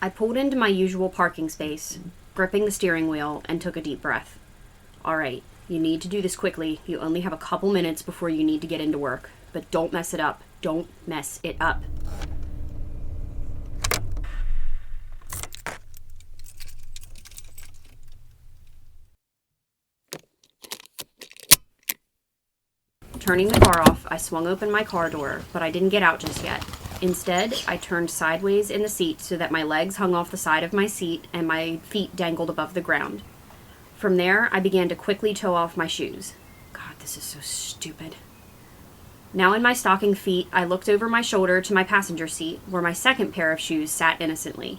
I pulled into my usual parking space, gripping the steering wheel, and took a deep breath. All right, you need to do this quickly. You only have a couple minutes before you need to get into work. But don't mess it up. Don't mess it up. Turning the car off, I swung open my car door, but I didn't get out just yet. Instead, I turned sideways in the seat so that my legs hung off the side of my seat and my feet dangled above the ground. From there, I began to quickly toe off my shoes. God, this is so stupid. Now in my stocking feet, I looked over my shoulder to my passenger seat, where my second pair of shoes sat innocently.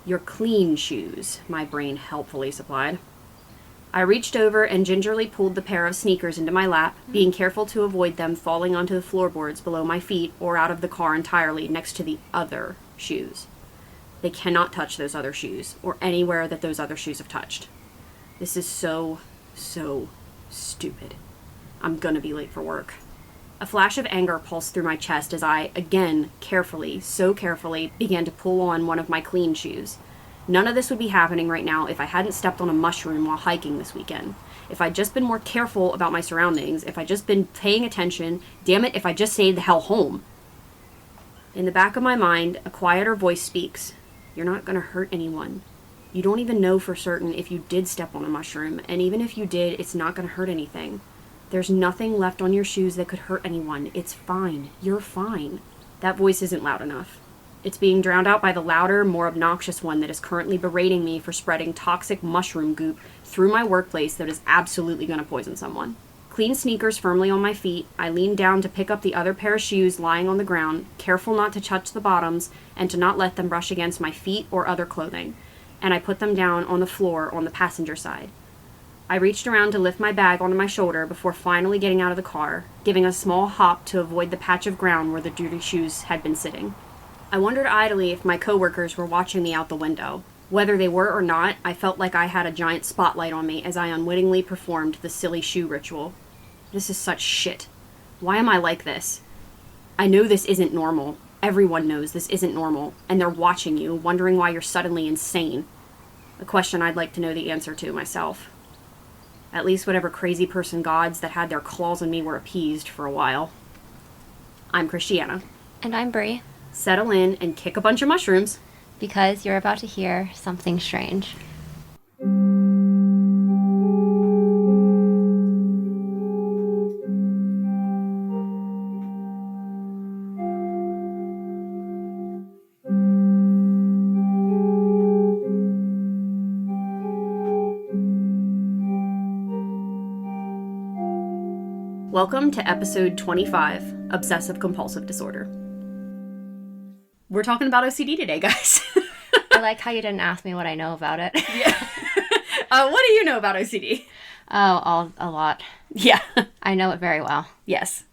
Your clean shoes, my brain helpfully supplied. I reached over and gingerly pulled the pair of sneakers into my lap, being careful to avoid them falling onto the floorboards below my feet or out of the car entirely next to the other shoes. They cannot touch those other shoes, or anywhere that those other shoes have touched. This is so stupid. I'm gonna be late for work. A flash of anger pulsed through my chest as I, again, so carefully, began to pull on one of my clean shoes. None of this would be happening right now if I hadn't stepped on a mushroom while hiking this weekend. If I'd just been more careful about my surroundings, if I'd just been paying attention, damn it, if I just stayed the hell home. In the back of my mind, a quieter voice speaks. You're not gonna hurt anyone. You don't even know for certain if you did step on a mushroom, and even if you did, it's not gonna hurt anything. There's nothing left on your shoes that could hurt anyone. It's fine. You're fine. That voice isn't loud enough. It's being drowned out by the louder, more obnoxious one that is currently berating me for spreading toxic mushroom goop through my workplace that is absolutely going to poison someone. Clean sneakers firmly on my feet, I leaned down to pick up the other pair of shoes lying on the ground, careful not to touch the bottoms and to not let them brush against my feet or other clothing, and I put them down on the floor on the passenger side. I reached around to lift my bag onto my shoulder before finally getting out of the car, giving a small hop to avoid the patch of ground where the dirty shoes had been sitting. I wondered idly if my coworkers were watching me out the window. Whether they were or not, I felt like I had a giant spotlight on me as I unwittingly performed the silly shoe ritual. This is such shit. Why am I like this? I know this isn't normal. Everyone knows this isn't normal, and they're watching you, wondering why you're suddenly insane. A question I'd like to know the answer to myself. At least whatever crazy person gods that had their claws in me were appeased for a while. I'm Christiana. And I'm Brie. Settle in and kick a bunch of mushrooms. Because you're about to hear something strange. Welcome to episode 25, Obsessive Compulsive Disorder. We're talking about OCD today, guys. I like how you didn't ask me what I know about it. Yeah. What do you know about OCD? Oh, a lot. Yeah. I know it very well. Yes.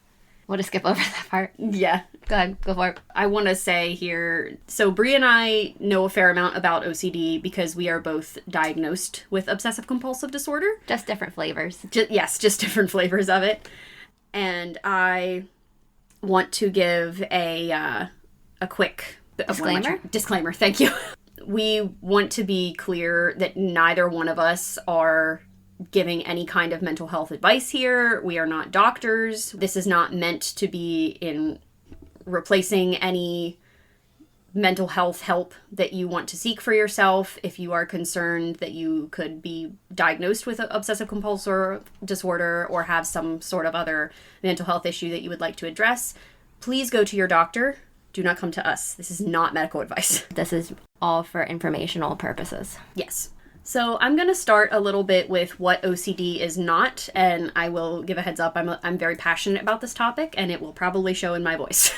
We'll just skip over that part. Yeah. Go ahead, go for it. I want to say here, so Brie and I know a fair amount about OCD because we are both diagnosed with obsessive compulsive disorder. Just different flavors. Yes, just different flavors of it. And I want to give a quick disclaimer. Thank you. We want to be clear that neither one of us are giving any kind of mental health advice here. We are not doctors. This is not meant to be in replacing any mental health help that you want to seek for yourself. If you are concerned that you could be diagnosed with obsessive compulsive disorder or have some sort of other mental health issue that you would like to address, please go to your doctor. Do not come to us. This is not medical advice. This is all for informational purposes. Yes. So I'm going to start a little bit with what OCD is not, and I will give a heads up. I'm very passionate about this topic, and it will probably show in my voice.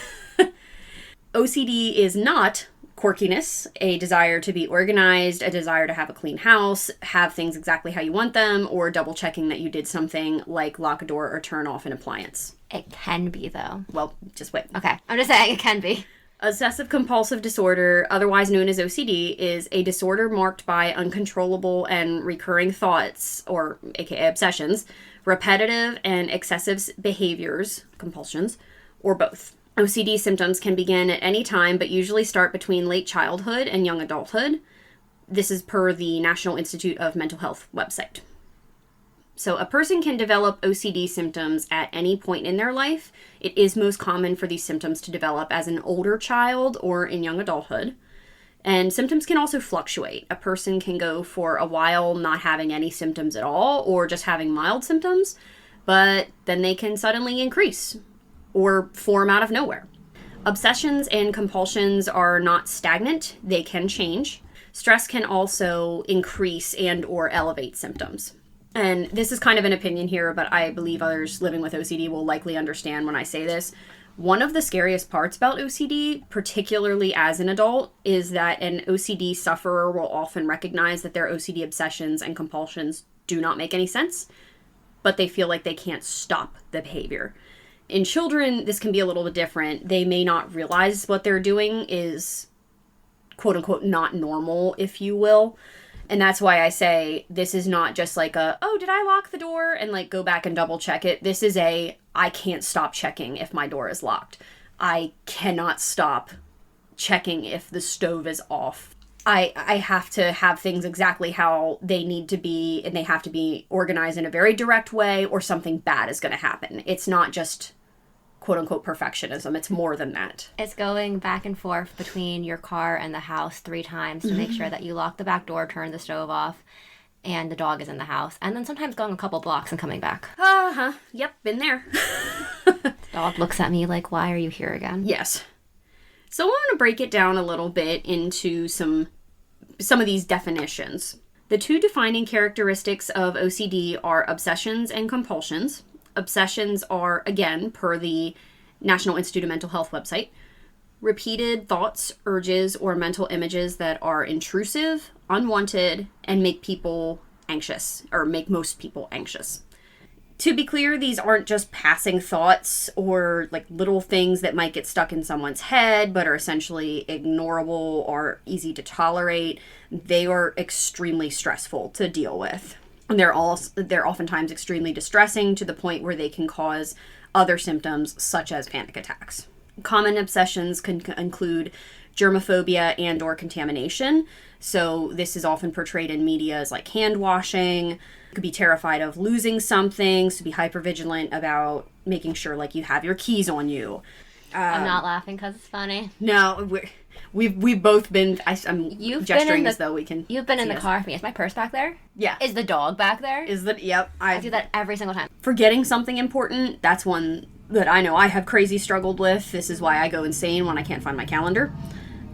OCD is not quirkiness, a desire to be organized, a desire to have a clean house, have things exactly how you want them, or double checking that you did something like lock a door or turn off an appliance. It can be, though. Well, just wait. Okay, I'm just saying it can be. Obsessive compulsive disorder, otherwise known as OCD, is a disorder marked by uncontrollable and recurring thoughts, or aka obsessions, repetitive and excessive behaviors, compulsions, or both. OCD symptoms can begin at any time, but usually start between late childhood and young adulthood. This is per the National Institute of Mental Health website. So a person can develop OCD symptoms at any point in their life. It is most common for these symptoms to develop as an older child or in young adulthood. And symptoms can also fluctuate. A person can go for a while not having any symptoms at all or just having mild symptoms, but then they can suddenly increase or form out of nowhere. Obsessions and compulsions are not stagnant. They can change. Stress can also increase and or elevate symptoms. And this is kind of an opinion here, but I believe others living with OCD will likely understand when I say this. One of the scariest parts about OCD, particularly as an adult, is that an OCD sufferer will often recognize that their OCD obsessions and compulsions do not make any sense, but they feel like they can't stop the behavior. In children, this can be a little bit different. They may not realize what they're doing is, quote unquote, not normal, if you will. And that's why I say this is not just like oh, did I lock the door and like go back and double check it? This is I can't stop checking if my door is locked. I cannot stop checking if the stove is off. I have to have things exactly how they need to be, and they have to be organized in a very direct way or something bad is going to happen. It's not just quote unquote perfectionism. It's more than that. It's going back and forth between your car and the house 3 times to make sure that you lock the back door, turn the stove off, and the dog is in the house. And then sometimes going a couple blocks and coming back. Uh-huh. Yep, been there. Dog looks at me like, why are you here again? Yes. So I want to break it down a little bit into some of these definitions. The 2 defining characteristics of OCD are obsessions and compulsions. Obsessions are, again, per the National Institute of Mental Health website, repeated thoughts, urges, or mental images that are intrusive, unwanted, and make people anxious, or make most people anxious. To be clear, these aren't just passing thoughts or like little things that might get stuck in someone's head, but are essentially ignorable or easy to tolerate. They are extremely stressful to deal with. And they're oftentimes extremely distressing to the point where they can cause other symptoms such as panic attacks. Common obsessions can include germophobia and or contamination. So this is often portrayed in media as like hand washing. You could be terrified of losing something, so be hypervigilant about making sure like you have your keys on you. I'm not laughing because it's funny. No, we've both been. I'm gesturing as though we can. You've been in the car with me. Is my purse back there? Yeah. Is the dog back there? Yep. I do that every single time. Forgetting something important. That's one that I know I have crazy struggled with. This is why I go insane when I can't find my calendar.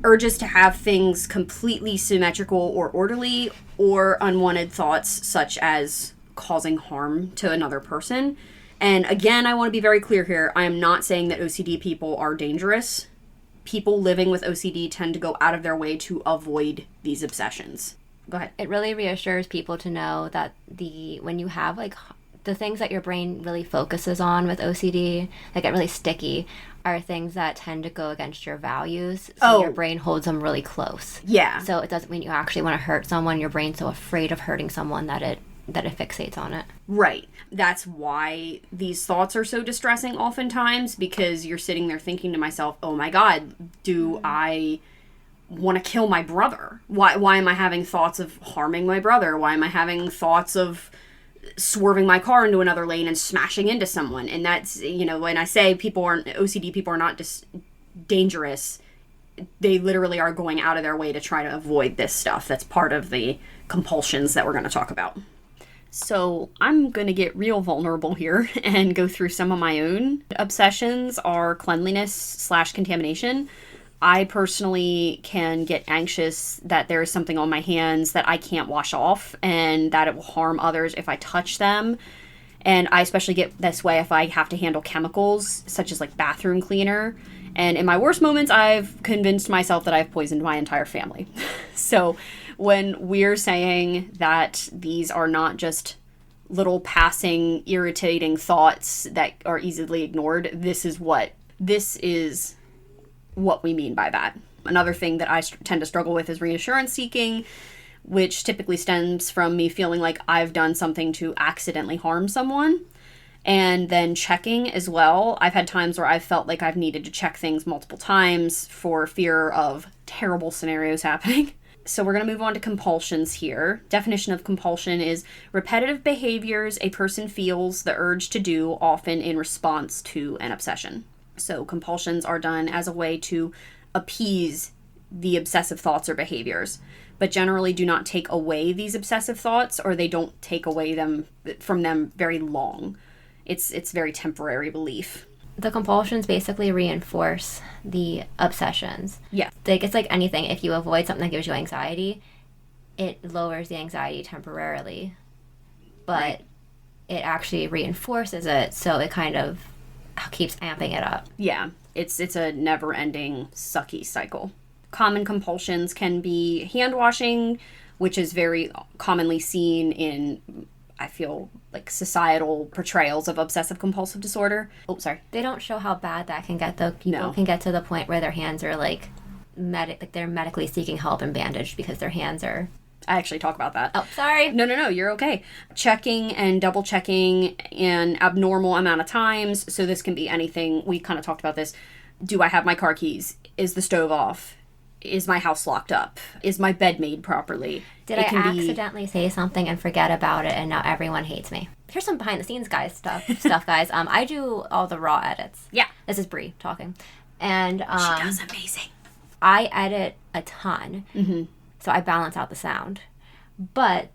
Urges to have things completely symmetrical or orderly, or unwanted thoughts such as causing harm to another person. And again, I want to be very clear here. I am not saying that OCD people are dangerous. People living with OCD tend to go out of their way to avoid these obsessions. Go ahead. It really reassures people to know that when you have like the things that your brain really focuses on with OCD that get really sticky are things that tend to go against your values. So your brain holds them really close. Yeah. So it doesn't mean you actually want to hurt someone. Your brain's so afraid of hurting someone that it fixates on it. Right. That's why these thoughts are so distressing oftentimes, because you're sitting there thinking to myself, oh my God, do I want to kill my brother? Why am I having thoughts of harming my brother? Why am I having thoughts of swerving my car into another lane and smashing into someone? And that's, when I say OCD people are not just dangerous, they literally are going out of their way to try to avoid this stuff. That's part of the compulsions that we're going to talk about. So I'm going to get real vulnerable here and go through some of my own obsessions are cleanliness/contamination. I personally can get anxious that there is something on my hands that I can't wash off and that it will harm others if I touch them. And I especially get this way if I have to handle chemicals, such as like bathroom cleaner. And in my worst moments, I've convinced myself that I've poisoned my entire family. So when we're saying that these are not just little passing, irritating thoughts that are easily ignored, this is what we mean by that. Another thing that I tend to struggle with is reassurance seeking, which typically stems from me feeling like I've done something to accidentally harm someone. And then checking as well. I've had times where I've felt like I've needed to check things multiple times for fear of terrible scenarios happening. So we're going to move on to compulsions here. Definition of compulsion is repetitive behaviors a person feels the urge to do, often in response to an obsession. So compulsions are done as a way to appease the obsessive thoughts or behaviors, but generally do not take away these obsessive thoughts, or they don't take away them from them very long. It's very temporary relief. The compulsions basically reinforce the obsessions. Yeah. Like, it's like anything. If you avoid something that gives you anxiety, it lowers the anxiety temporarily. But right. It actually reinforces it, so it kind of keeps amping it up. Yeah. It's a never-ending, sucky cycle. Common compulsions can be hand washing, which is very commonly seen in, I feel like, societal portrayals of obsessive compulsive disorder. Oh, sorry. They don't show how bad that can get, though. People can get to the point where their hands are like they're medically seeking help and bandaged because their hands are... I actually talk about that. Oh, sorry. No, you're okay. Checking and double checking an abnormal amount of times. So this can be anything. We kind of talked about this. Do I have my car keys? Is the stove off? Is my house locked up? Is my bed made properly? Did I accidentally say something and forget about it, and now everyone hates me? Here's some behind the scenes stuff, guys. I do all the raw edits. Yeah. This is Brie talking. And she does amazing. I edit a ton. Mm-hmm. So I balance out the sound. But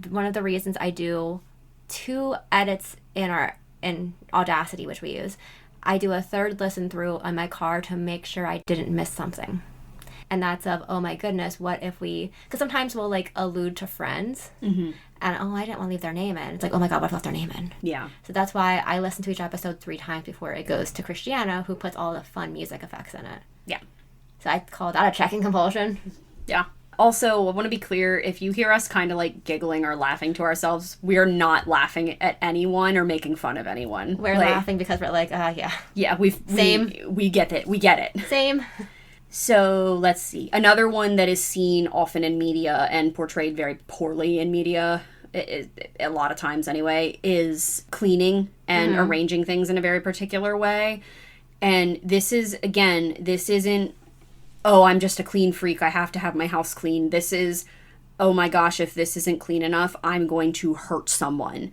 one of the reasons I do 2 edits in Audacity, which we use, I do a 3rd listen through on my car to make sure I didn't miss something. And that's of, oh my goodness, what if we... Because sometimes we'll, like, allude to friends. Mm-hmm. And, oh, I didn't want to leave their name in. It's like, oh my God, what if I left their name in? Yeah. So that's why I listen to each episode 3 times before it goes to Christiana, who puts all the fun music effects in it. Yeah. So I call that a checking compulsion. Yeah. Also, I want to be clear, if you hear us kind of, like, giggling or laughing to ourselves, we are not laughing at anyone or making fun of anyone. We're laughing because we're like, yeah. Yeah, Same. We get it. We get it. Same. So let's see. Another one that is seen often in media and portrayed very poorly in media, a lot of times anyway, is cleaning and arranging things in a very particular way. And this isn't, oh, I'm just a clean freak, I have to have my house clean. This is, oh my gosh, if this isn't clean enough, I'm going to hurt someone.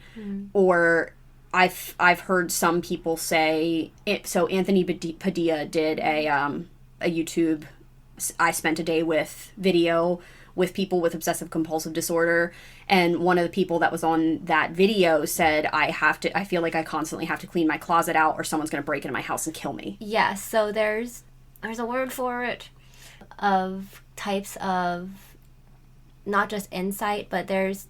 Or I've heard some people say, so Anthony Padilla did a YouTube I spent a day with video with people with obsessive compulsive disorder, and one of the people that was on that video said, I feel like I constantly have to clean my closet out or someone's going to break into my house and kill me. Yes, so there's a word for it, of types of not just insight, but there's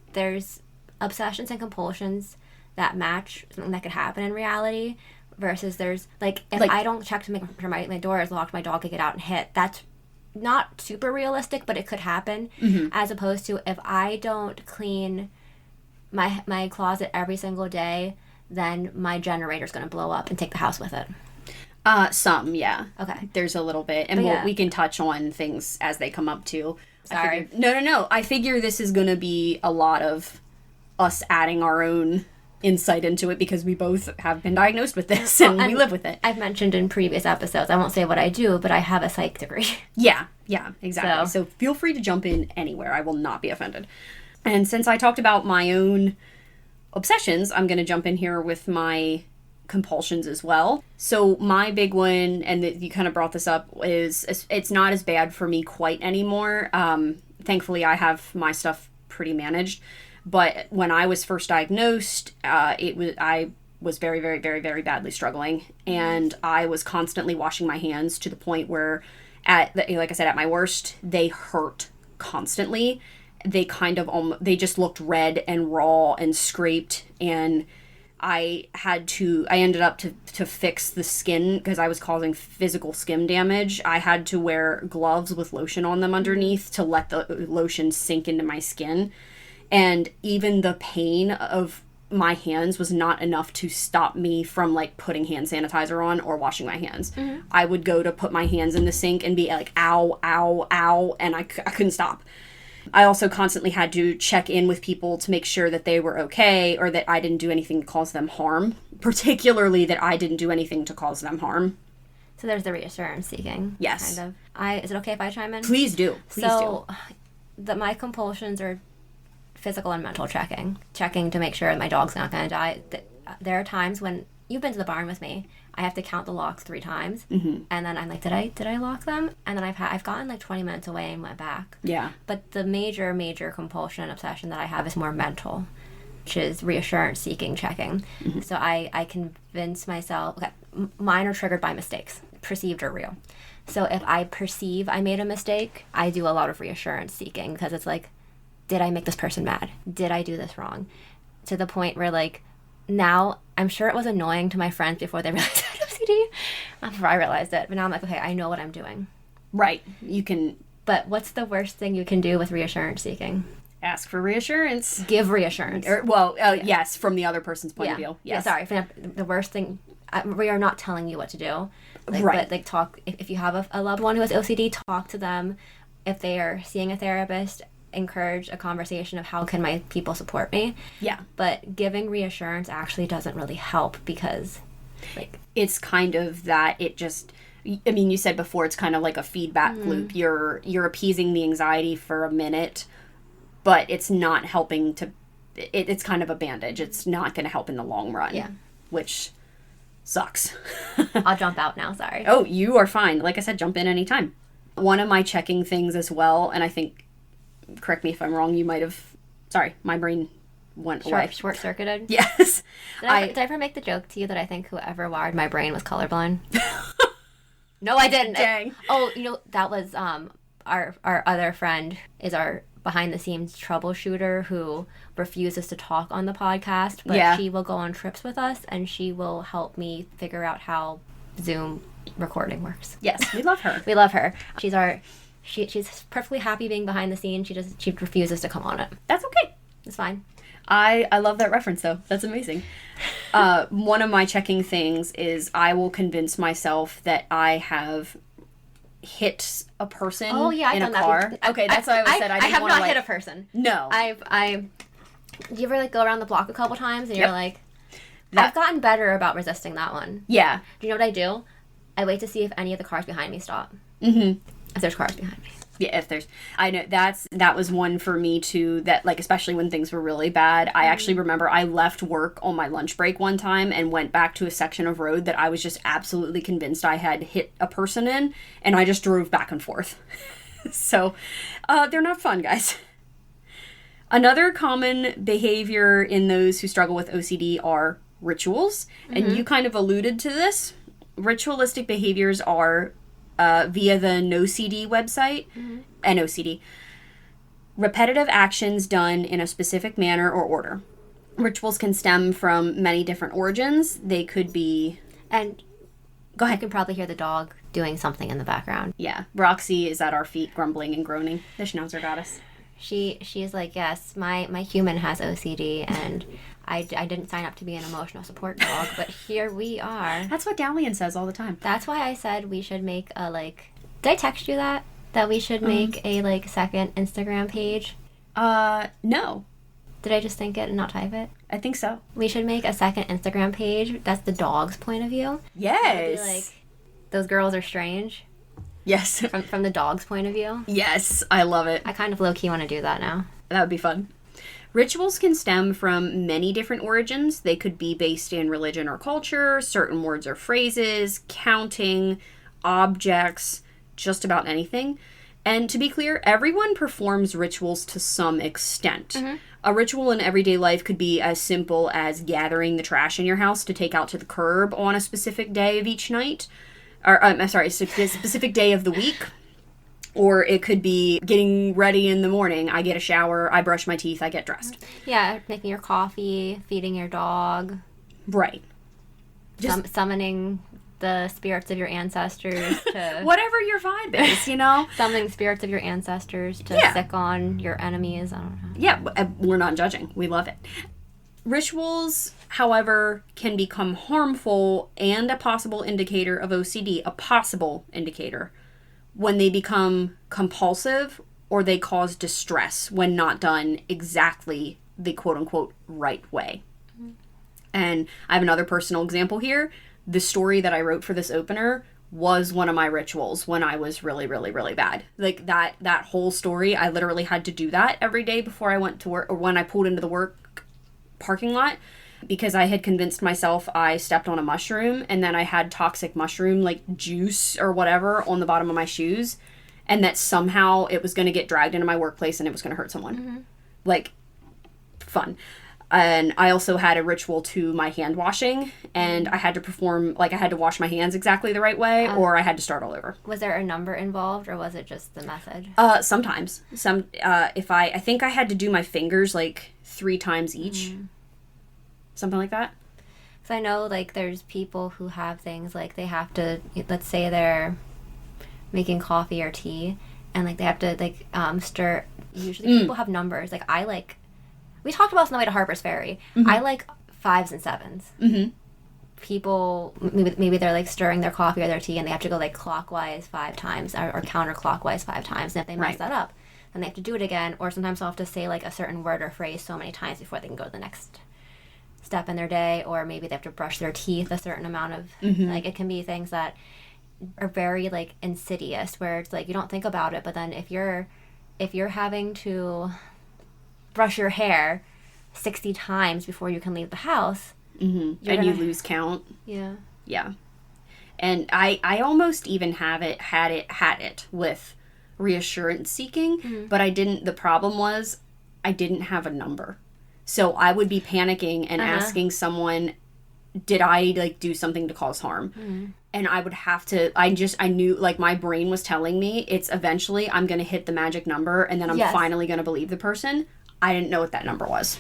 obsessions and compulsions that match something that could happen in reality. Versus there's, like, if I don't check to make sure my door is locked, my dog could get out and hit. That's not super realistic, but it could happen. Mm-hmm. As opposed to if I don't clean my closet every single day, then my generator's going to blow up and take the house with it. Some, yeah. Okay. There's a little bit. And we can touch on things as they come up, too. Sorry. No. I figure this is going to be a lot of us adding our own insight into it because we both have been diagnosed with this and we live with it. I've mentioned in previous episodes, I won't say what I do, but I have a psych degree. Yeah, exactly. So feel free to jump in anywhere. I will not be offended. And since I talked about my own obsessions, I'm going to jump in here with my compulsions as well. So my big one, and you kind of brought this up, is it's not as bad for me quite anymore. Thankfully, I have my stuff pretty managed. But when I was first diagnosed, I was very, very, very, very badly struggling. And I was constantly washing my hands to the point where, like I said, at my worst, they hurt constantly. They they just looked red and raw and scraped. And I ended up to fix the skin because I was causing physical skin damage. I had to wear gloves with lotion on them underneath to let the lotion sink into my skin. And even the pain of my hands was not enough to stop me from, like, putting hand sanitizer on or washing my hands. Mm-hmm. I would go to put my hands in the sink and be like, ow, ow, ow, and I couldn't stop. I also constantly had to check in with people to make sure that they were okay or that I didn't do anything to cause them harm particularly that I didn't do anything to cause them harm. So there's the reassurance seeking. Yes. Kind of. Is it okay if I chime in? Please do. My compulsions are physical and mental checking to make sure my dog's not going to die. There are times when you've been to the barn with me. I have to count the locks 3 times, and then I'm like, did I lock them? And then I've gotten like 20 minutes away and went back. Yeah. But the major compulsion and obsession that I have is more mental, which is reassurance seeking, checking. So I convince myself. Okay, mine are triggered by mistakes, perceived or real. So if I perceive I made a mistake, I do a lot of reassurance seeking because it's like, did I make this person mad? Did I do this wrong? To the point where like now I'm sure it was annoying to my friends before they realized I had OCD. Before I realized it, but now I'm like, okay, I know what I'm doing. Right. You can. But what's the worst thing you can do with reassurance seeking? Ask for reassurance. Give reassurance. Yes, from the other person's point of view. Yes. Yeah, sorry. The worst thing, we are not telling you what to do. Like, right. But like talk, if you have a loved one who has OCD, talk to them. If they are seeing a therapist, encourage a conversation of how can my people support me. Yeah. But giving reassurance actually doesn't really help because like it's kind of that it just, I mean, you said before it's kind of like a feedback loop. You're appeasing the anxiety for a minute, but it's not helping to, it's kind of a bandage. It's not going to help in the long run. Yeah. Which sucks. I'll jump out now, sorry. Oh, you are fine. Like I said, jump in anytime. One of my checking things as well, and I think, correct me if I'm wrong, you might have, sorry, my brain went away. Short-circuited? Yes. Did I ever make the joke to you that I think whoever wired my brain was colorblind? No, I didn't. Dang. That was our other friend is our behind-the-scenes troubleshooter who refuses to talk on the podcast, but she will go on trips with us, and she will help me figure out how Zoom recording works. Yes, we love her. We love her. She's perfectly happy being behind the scenes. She refuses to come on it. That's okay. It's fine. I love that reference, though. That's amazing. One of my checking things is I will convince myself that I have hit a person in a car. Okay, that's why I said I didn't have want to not hit a person. No. Do you ever like go around the block a couple times and you're like, I've gotten better about resisting that one. Yeah. Do you know what I do? I wait to see if any of the cars behind me stop. Mm-hmm. If there's cars behind me. Yeah, if there's, I know that was one for me too, that like, especially when things were really bad. I actually remember I left work on my lunch break one time and went back to a section of road that I was just absolutely convinced I had hit a person in, and I just drove back and forth. So, they're not fun, guys. Another common behavior in those who struggle with OCD are rituals, and you kind of alluded to this. Ritualistic behaviors are via the NoCD website, NOCD. Repetitive actions done in a specific manner or order. Rituals can stem from many different origins. They could be... And go ahead. You can probably hear the dog doing something in the background. Yeah. Roxy is at our feet grumbling and groaning. The Schnauzer goddess. She's like, yes, my human has OCD, and I didn't sign up to be an emotional support dog, but here we are. That's what Dalian says all the time. That's why I said we should make a, like... Did I text you that? That we should make a, like, second Instagram page? No. Did I just think it and not type it? I think so. We should make a second Instagram page. That's the dog's point of view. Yes. Be like, those girls are strange. Yes. From the dog's point of view. Yes, I love it. I kind of low-key want to do that now. That would be fun. Rituals can stem from many different origins. They could be based in religion or culture, certain words or phrases, counting, objects, just about anything. And to be clear, everyone performs rituals to some extent. A ritual in everyday life could be as simple as gathering the trash in your house to take out to the curb on a specific day of each night. Or, I'm sorry, a specific day of the week. Or it could be getting ready in the morning. I get a shower, I brush my teeth, I get dressed. Yeah, making your coffee, feeding your dog. Right. Just summoning the spirits of your ancestors to... Whatever your vibe is, you know? Summoning spirits of your ancestors to sick on your enemies. I don't know. Yeah, we're not judging. We love it. Rituals, however, can become harmful and a possible indicator of OCD, a possible indicator, when they become compulsive or they cause distress when not done exactly the quote-unquote right way. And I have another personal example here. The story that I wrote for this opener was one of my rituals when I was really, really, really bad. Like that whole story, I literally had to do that every day before I went to work, or when I pulled into the work parking lot, because I had convinced myself I stepped on a mushroom, and then I had toxic mushroom like juice or whatever on the bottom of my shoes, and that somehow it was going to get dragged into my workplace and it was going to hurt someone. Mm-hmm. Like, fun. And I also had a ritual to my hand washing, and I had to perform, like, I had to wash my hands exactly the right way, or I had to start all over. Was there a number involved, or was it just the method? Sometimes. I think I had to do my fingers, like, 3 times each. Mm. Something like that. So I know, like, there's people who have things, like, they have to, let's say they're making coffee or tea, and, like, they have to, like, stir. Usually people have numbers. Like, we talked about this on the way to Harper's Ferry. Mm-hmm. I like 5s and 7s. Mm-hmm. People, maybe they're like stirring their coffee or their tea, and they have to go like clockwise 5 times or counterclockwise 5 times. And if they mess that up, then they have to do it again. Or sometimes they'll have to say like a certain word or phrase so many times before they can go to the next step in their day. Or maybe they have to brush their teeth a certain amount of, like, it can be things that are very like insidious, where it's like you don't think about it, but then if you're having to brush your hair 60 times before you can leave the house, and you lose count. Yeah. And I almost even had it with reassurance seeking, but I didn't. The problem was I didn't have a number, so I would be panicking and asking someone, did I like do something to cause harm? And I would have to, I knew, like, my brain was telling me it's eventually I'm going to hit the magic number, and then I'm finally going to believe the person. I didn't know what that number was.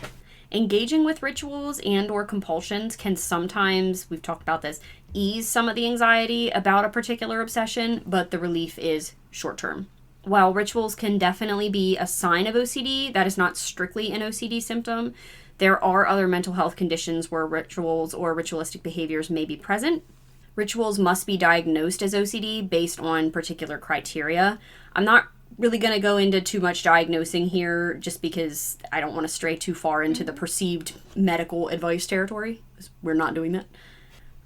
Engaging with rituals and or compulsions can sometimes, we've talked about this, ease some of the anxiety about a particular obsession, but the relief is short term. While rituals can definitely be a sign of OCD, that is not strictly an OCD symptom. There are other mental health conditions where rituals or ritualistic behaviors may be present. Rituals must be diagnosed as OCD based on particular criteria. I'm not really going to go into too much diagnosing here, just because I don't want to stray too far into the perceived medical advice territory. We're not doing that.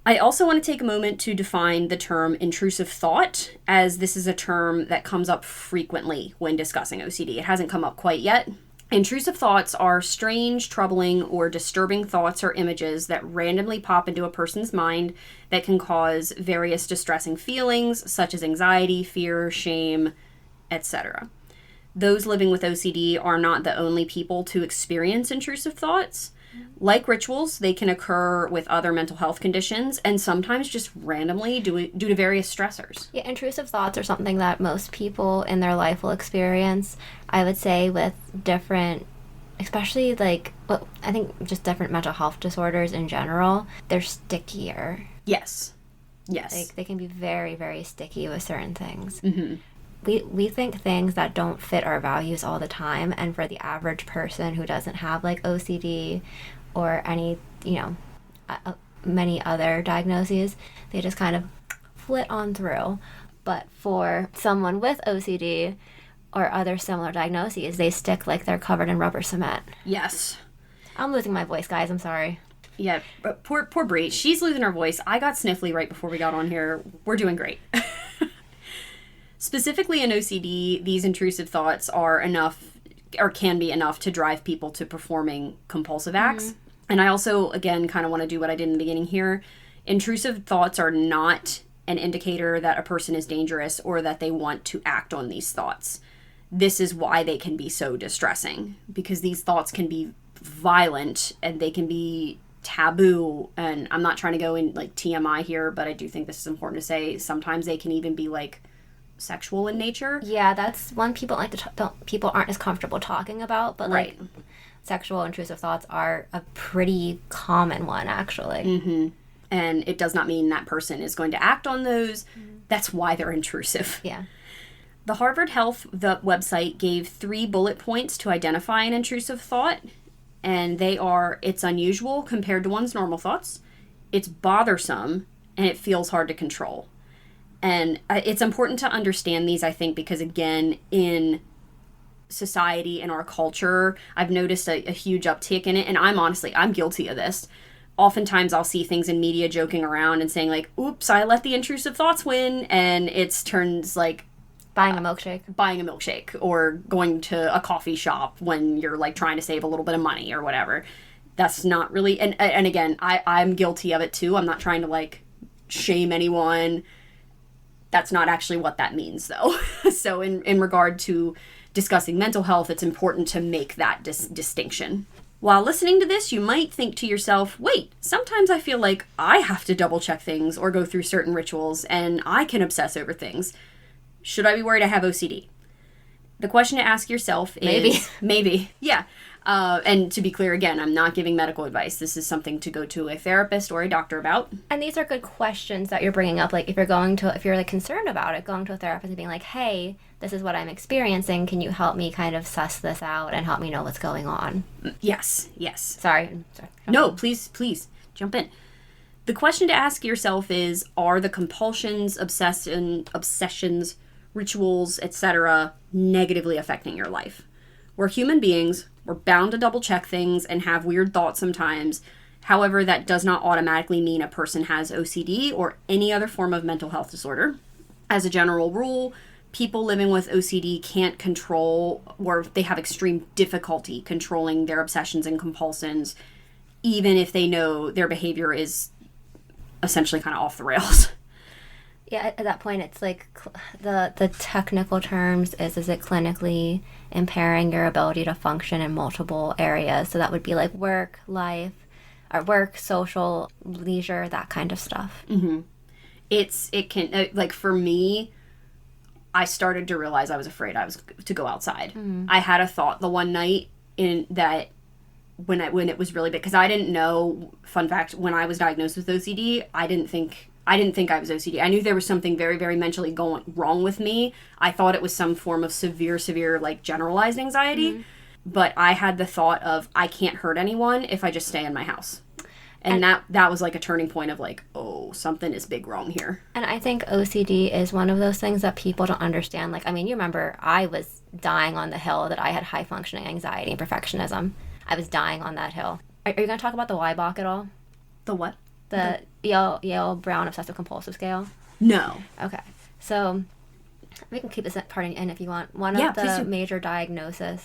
I also want to take a moment to define the term intrusive thought, as this is a term that comes up frequently when discussing OCD. It hasn't come up quite yet. Intrusive thoughts are strange, troubling, or disturbing thoughts or images that randomly pop into a person's mind that can cause various distressing feelings, such as anxiety, fear, shame, etc. Those living with OCD are not the only people to experience intrusive thoughts. Like rituals, they can occur with other mental health conditions, and sometimes just randomly due to various stressors. Yeah, intrusive thoughts are something that most people in their life will experience. I would say with different, especially like, well, I think just different mental health disorders in general, they're stickier. Yes. Like, they can be very, very sticky with certain things. Mm-hmm. We think things that don't fit our values all the time, and for the average person who doesn't have like OCD or any, many other diagnoses, they just kind of flit on through. But for someone with OCD or other similar diagnoses, they stick like they're covered in rubber cement. Yes. I'm losing my voice, guys. I'm sorry. Yeah, poor Brie. She's losing her voice. I got sniffly right before we got on here. We're doing great. Specifically in OCD, these intrusive thoughts are enough, or can be enough, to drive people to performing compulsive acts. And I also, again, kind of want to do what I did in the beginning here. Intrusive thoughts are not an indicator that a person is dangerous or that they want to act on these thoughts. This is why they can be so distressing, because these thoughts can be violent and they can be taboo. And I'm not trying to go in like TMI here, but I do think this is important to say. Sometimes they can even be like sexual in nature. Yeah, that's one people like to people aren't as comfortable talking about, but like sexual intrusive thoughts are a pretty common one, actually. Mm-hmm. And it does not mean that person is going to act on those. That's why they're intrusive. Yeah. The Harvard Health website gave 3 bullet points to identify an intrusive thought, and they are: it's unusual compared to one's normal thoughts, it's bothersome, and it feels hard to control. And it's important to understand these, I think, because, again, in society and our culture, I've noticed a huge uptick in it. And I'm guilty of this. oftentimes I'll see things in media joking around and saying like, oops, I let the intrusive thoughts win. And it turns like Buying a milkshake or going to a coffee shop when you're like trying to save a little bit of money or whatever. That's not really, and again, I'm guilty of it too. I'm not trying to like shame anyone. That's not actually what that means though. So in regard to discussing mental health, it's important to make that distinction. While listening to this, you might think to yourself, wait, sometimes I feel like I have to double check things or go through certain rituals and I can obsess over things. Should I be worried I have OCD? The question to ask yourself is... Maybe. Yeah. And to be clear, again, I'm not giving medical advice. This is something to go to a therapist or a doctor about. And these are good questions that you're bringing up. Like, if you're like concerned about it, going to a therapist and being like, hey, this is what I'm experiencing. Can you help me kind of suss this out and help me know what's going on? Yes. Sorry. No, please, jump in. The question to ask yourself is, are the compulsions, obsessions, rituals, etc., negatively affecting your life? We're human beings. We're bound to double check things and have weird thoughts sometimes. However, that does not automatically mean a person has OCD or any other form of mental health disorder. As a general rule, people living with OCD can't control, or they have extreme difficulty controlling their obsessions and compulsions, even if they know their behavior is essentially kind of off the rails. Yeah, at that point, it's like the technical terms is it clinically impairing your ability to function in multiple areas? So that would be like work, life, or work, social, leisure, that kind of stuff. Mm-hmm. It can, like for me, I started to realize I was afraid I was to go outside. Mm. I had a thought the one night in that when it was really big, because I didn't know, fun fact, when I was diagnosed with OCD, I didn't think I was OCD. I knew there was something very, very mentally going wrong with me. I thought it was some form of severe, like, generalized anxiety. Mm-hmm. But I had the thought of, I can't hurt anyone if I just stay in my house. And that was, like, a turning point of, like, oh, something is big wrong here. And I think OCD is one of those things that people don't understand. Like, I mean, you remember I was dying on the hill that I had high-functioning anxiety and perfectionism. I was dying on that hill. Are you going to talk about the YBOC at all? The what? The Yale Brown Obsessive Compulsive Scale? No. Okay. So we can keep this part in if you want. One of the major diagnostic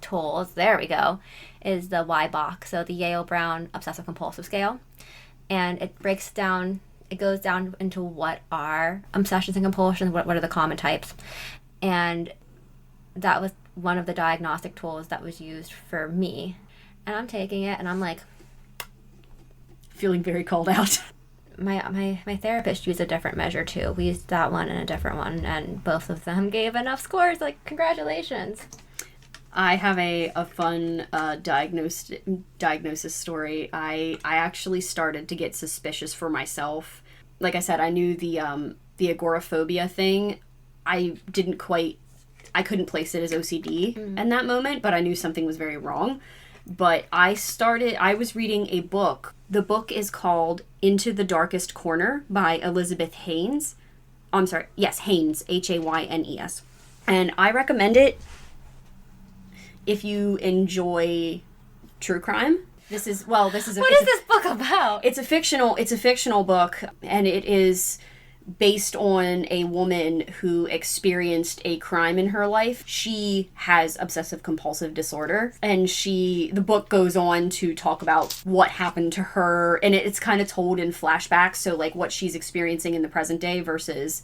tools, there we go, is the YBOC, so the Yale Brown Obsessive Compulsive Scale. And it goes down into what are obsessions and compulsions, what are the common types. And that was one of the diagnostic tools that was used for me. And I'm taking it and I'm like, feeling very called out. My therapist used a different measure too. We used that one and a different one, and both of them gave enough scores. Like, congratulations. I have a fun diagnosis story. I actually started to get suspicious for myself. Like I said, I knew the agoraphobia thing. I couldn't place it as OCD in that moment, but I knew something was very wrong. But I was reading a book. The book is called Into the Darkest Corner by Elizabeth Haynes. Haynes, Haynes. And I recommend it if you enjoy true crime. What is this book about? It's a fictional book, and it is based on a woman who experienced a crime in her life. She has obsessive compulsive disorder, and the book goes on to talk about what happened to her, and it's kind of told in flashbacks, so like what she's experiencing in the present day versus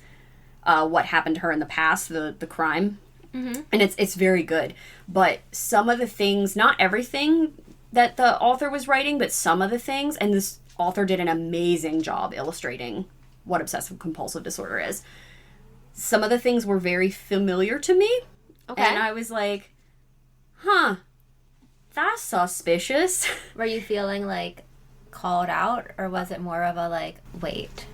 what happened to her in the past, the crime. Mm-hmm. And it's very good. But some of the things, not everything that the author was writing, but some of the things, and this author did an amazing job illustrating what obsessive compulsive disorder is. Some of the things were very familiar to me. Okay. And I was like, that's suspicious. Were you feeling like called out, or was it more of a like, wait?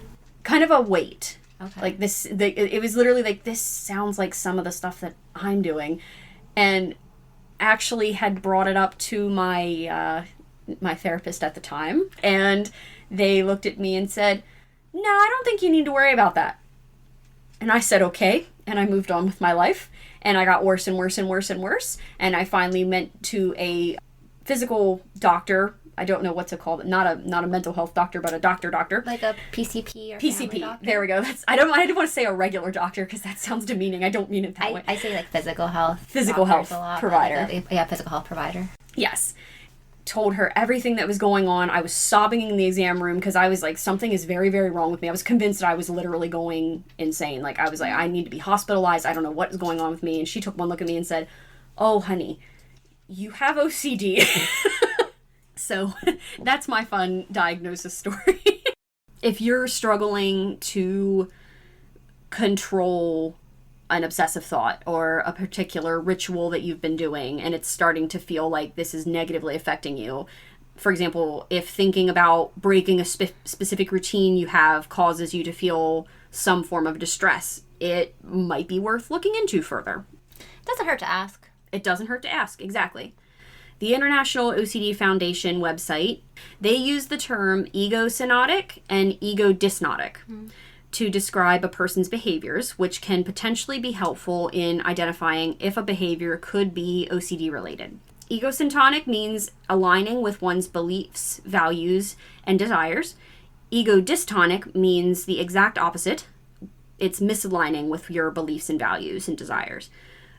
Kind of a wait. Okay. Like this, it was literally like, this sounds like some of the stuff that I'm doing. And actually had brought it up to my therapist at the time. And they looked at me and said, no, I don't think you need to worry about that. And I said, okay. And I moved on with my life. And I got worse and worse and worse and worse. And I finally went to a physical doctor. I don't know what to call it. Not a mental health doctor, but a doctor. Like a PCP or PCP. Doctor. There we go. I didn't want to say a regular doctor because that sounds demeaning. I don't mean it that way. I say like physical health. Physical health provider. Physical health provider. Yes. Told her everything that was going on. I was sobbing in the exam room because I was like, something is very, very wrong with me. I was convinced that I was literally going insane. Like, I was like, I need to be hospitalized. I don't know what is going on with me. And she took one look at me and said, "Oh, honey, you have OCD." So that's my fun diagnosis story. If you're struggling to control an obsessive thought or a particular ritual that you've been doing and it's starting to feel like this is negatively affecting you, for example, if thinking about breaking a specific routine you have causes you to feel some form of distress, it might be worth looking into further. Doesn't hurt to ask. It doesn't hurt to ask, exactly. The International OCD Foundation website, they use the term ego-synodic and ego-dysnodic to describe a person's behaviors, which can potentially be helpful in identifying if a behavior could be OCD related. Ego-syntonic means aligning with one's beliefs, values, and desires. Ego-dystonic means the exact opposite. It's misaligning with your beliefs and values and desires.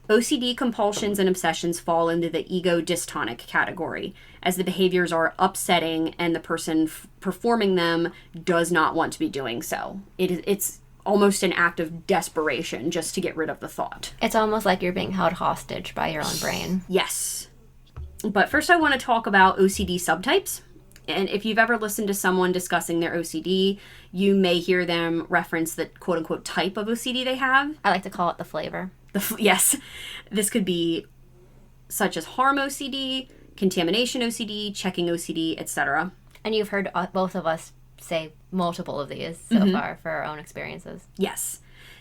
OCD compulsions and obsessions fall into the ego-dystonic category, as the behaviors are upsetting and the person performing them does not want to be doing so. It's almost an act of desperation just to get rid of the thought. It's almost like you're being held hostage by your own brain. Yes. But first I want to talk about OCD subtypes. And if you've ever listened to someone discussing their OCD, you may hear them reference the quote-unquote type of OCD they have. I like to call it the flavor. Yes. This could be such as harm OCD, contamination OCD, checking OCD, etc. And you've heard both of us say multiple of these so far for our own experiences. Yes.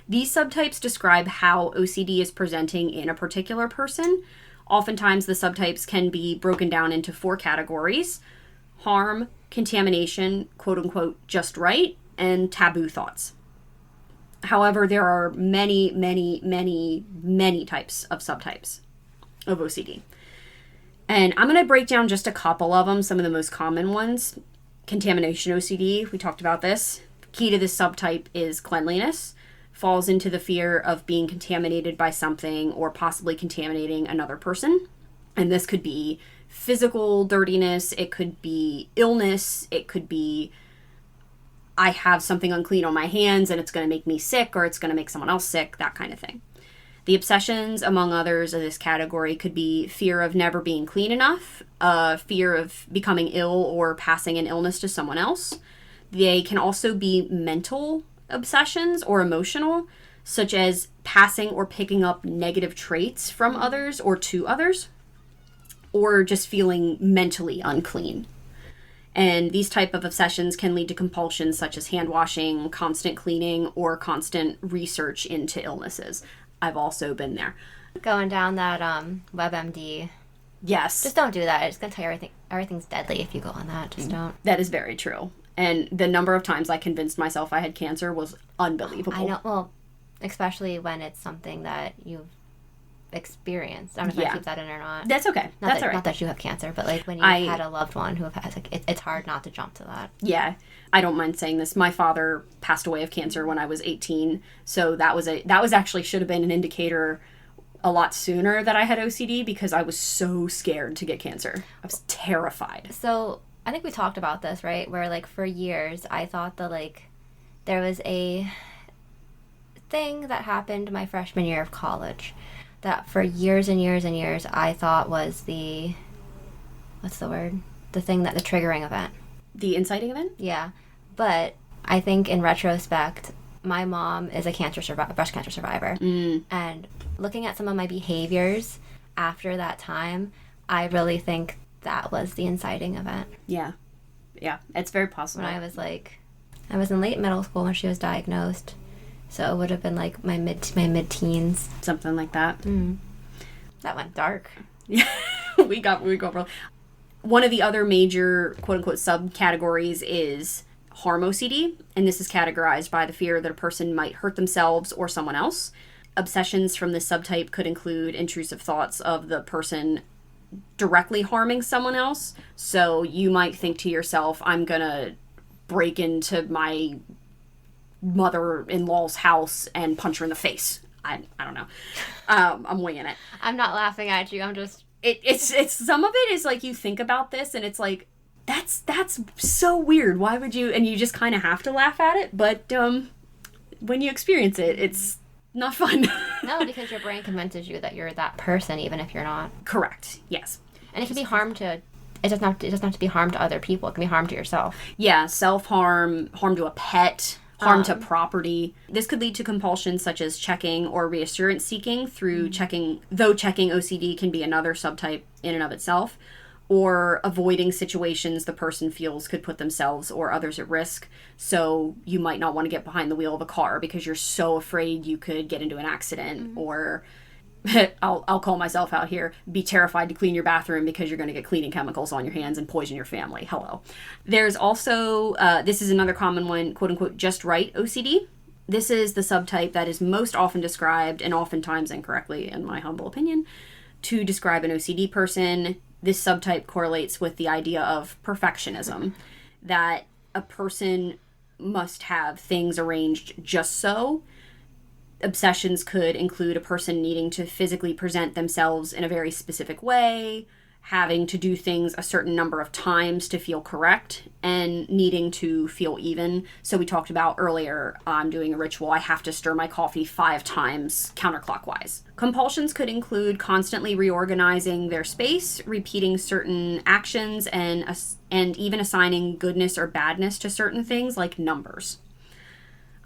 These subtypes describe how OCD is presenting in a particular person. Oftentimes, the subtypes can be broken down into 4 categories: harm, contamination, quote-unquote just right, and taboo thoughts. However, there are many, many, many, many types of subtypes of OCD. And I'm going to break down just a couple of them, some of the most common ones. Contamination OCD, we talked about this. Key to this subtype is cleanliness. Falls into the fear of being contaminated by something or possibly contaminating another person. And this could be physical dirtiness, it could be illness, it could be I have something unclean on my hands and it's going to make me sick or it's going to make someone else sick, that kind of thing. The obsessions, among others, of this category could be fear of never being clean enough, fear of becoming ill or passing an illness to someone else. They can also be mental obsessions or emotional, such as passing or picking up negative traits from others or to others, or just feeling mentally unclean. And these type of obsessions can lead to compulsions such as hand washing, constant cleaning, or constant research into illnesses. I've also been there. Going down that WebMD. Yes. Just don't do that. It's going to tell you everything's deadly if you go on that. Just don't. That is very true. And the number of times I convinced myself I had cancer was unbelievable. I know. Well, especially when it's something that you've experienced. I don't know if I keep that in or not. That's okay. That's all right. Not that you have cancer, but like when you've had a loved one who has, like, it's hard not to jump to that. Yeah. I don't mind saying this. My father passed away of cancer when I was 18. So that was actually should have been an indicator a lot sooner that I had OCD because I was so scared to get cancer. I was terrified. So I think we talked about this, right? Where like for years I thought that like there was a thing that happened my freshman year of college that for years and years and years I thought was the, what's the word? The thing that the triggering event. The inciting event? Yeah. But I think in retrospect, my mom is a breast cancer survivor. And looking at some of my behaviors after that time, I really think that was the inciting event. Yeah. Yeah, it's very possible. When I was in late middle school when she was diagnosed. So it would have been like my mid-teens. Something like that. That went dark. Yeah, we got real. One of the other major quote-unquote subcategories is harm OCD, and this is categorized by the fear that a person might hurt themselves or someone else. Obsessions from this subtype could include intrusive thoughts of the person directly harming someone else. So you might think to yourself, I'm gonna break into my mother-in-law's house and punch her in the face. I don't know. I'm winging it. I'm not laughing at you. I'm just... It's some of it is like you think about this and it's like, that's so weird. Why would you? And you just kind of have to laugh at it. But when you experience it, it's not fun. No, because your brain convinces you that you're that person, even if you're not. Correct. Yes. And it can be harm to... It doesn't have to be harm to other people. It can be harm to yourself. Yeah, self-harm, harm to a pet, harm to property. This could lead to compulsions such as checking or reassurance seeking through checking, though checking OCD can be another subtype in and of itself, or avoiding situations the person feels could put themselves or others at risk. So you might not want to get behind the wheel of a car because you're so afraid you could get into an accident, or I'll call myself out here, be terrified to clean your bathroom because you're going to get cleaning chemicals on your hands and poison your family. Hello. There's also, this is another common one, quote unquote, just right OCD. This is the subtype that is most often described, and oftentimes incorrectly, in my humble opinion, to describe an OCD person. This subtype correlates with the idea of perfectionism, that a person must have things arranged just so. Obsessions could include a person needing to physically present themselves in a very specific way, having to do things a certain number of times to feel correct, and needing to feel even. So we talked about earlier, I'm doing a ritual, I have to stir my coffee 5 times counterclockwise. Compulsions could include constantly reorganizing their space, repeating certain actions, and even assigning goodness or badness to certain things like numbers.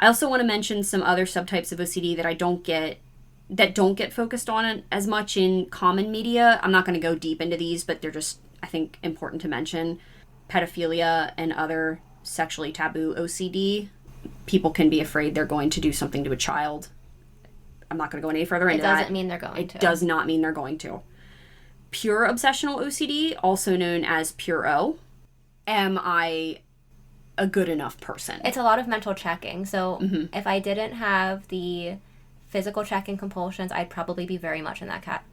I also want to mention some other subtypes of OCD that don't get focused on as much in common media. I'm not going to go deep into these, but they're just, I think, important to mention. Pedophilia and other sexually taboo OCD. People can be afraid they're going to do something to a child. I'm not going to go any further into that. It doesn't mean they're going to. It does not mean they're going to. Pure obsessional OCD, also known as pure O. Am I a good enough person? It's a lot of mental checking. So if I didn't have the physical checking compulsions, I'd probably be very much in that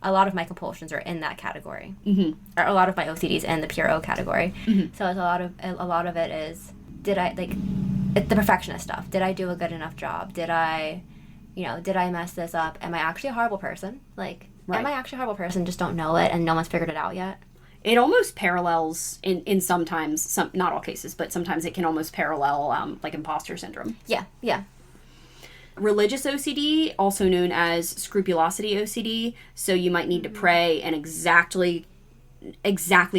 a lot of my compulsions are in that category. Or a lot of my OCDs in the pure O category. So it's a lot of it is, did I, like, the perfectionist stuff. Did I do a good enough job? Did I mess this up? Am I actually a horrible person? Like, am I actually a horrible person? Just don't know it and no one's figured it out yet? It almost parallels in sometimes, not all cases, but sometimes it can almost parallel like imposter syndrome. Yeah. Religious OCD, also known as scrupulosity OCD. So you might need to pray and exactly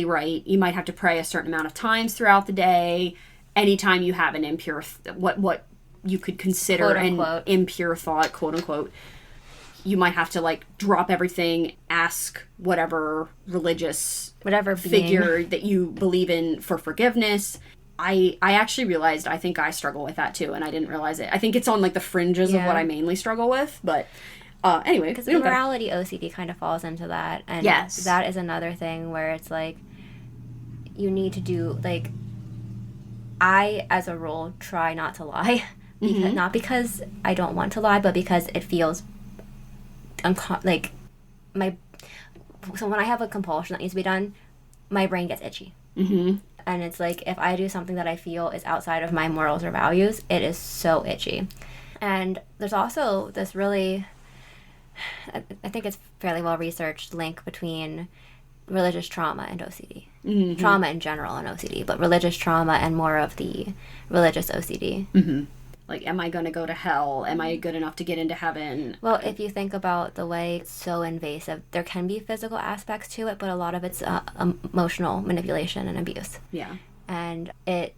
right. You might have to pray a certain amount of times throughout the day. Anytime you have an impure, what you could consider an impure thought, quote unquote, you might have to like drop everything, ask whatever religious figure that you believe in for forgiveness. I actually realized I think I struggle with that too, and I didn't realize it. I think it's on like the fringes of what I mainly struggle with, but anyway. Because morality OCD kind of falls into that, and that is another thing where it's like you need to do, like, I as a rule try not to lie, because, not because I don't want to lie, but because it feels like so when I have a compulsion that needs to be done, my brain gets itchy. And it's like, if I do something that I feel is outside of my morals or values, it is so itchy. And there's also this really, I think it's fairly well researched link between religious trauma and OCD. Trauma in general and OCD, but religious trauma and more of the religious OCD. Like, am I going to go to hell? Am I good enough to get into heaven? Well, if you think about the way it's so invasive, there can be physical aspects to it, but a lot of it's emotional manipulation and abuse. Yeah. And it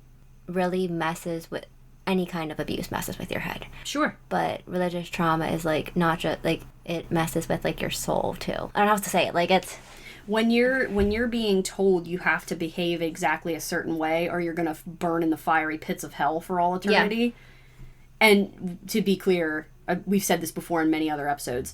really messes with, any kind of abuse messes with your head. Sure. But religious trauma is like, not just, like, it messes with like your soul too. I don't know how to say it. Like, it's... When you're being told you have to behave exactly a certain way or you're going to burn in the fiery pits of hell for all eternity... Yeah. And to be clear, we've said this before in many other episodes,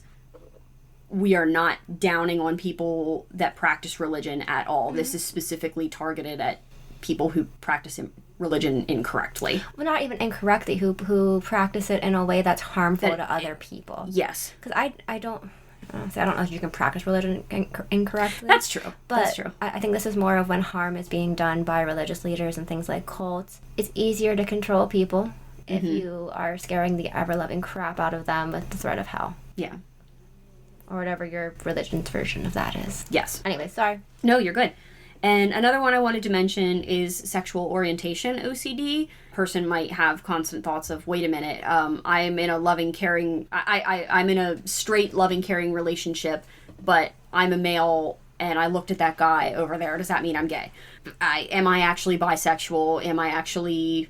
we are not downing on people that practice religion at all. This is specifically targeted at people who practice religion incorrectly. Well, not even incorrectly, who practice it in a way that's harmful to other people. Yes. Because I don't... So I don't know if you can practice religion incorrectly. That's true. But That's true. I think this is more of when harm is being done by religious leaders and things like cults. It's easier to control people if you are scaring the ever-loving crap out of them with the threat of hell. Yeah. Or whatever your religion's version of that is. Yes. Anyway, sorry. No, you're good. And another one I wanted to mention is sexual orientation OCD. Person might have constant thoughts of, wait a minute, I'm in a loving, caring, I'm in a straight, loving, caring relationship, but I'm a male and I looked at that guy over there. Does that mean I'm gay? Am I actually bisexual? Am I actually,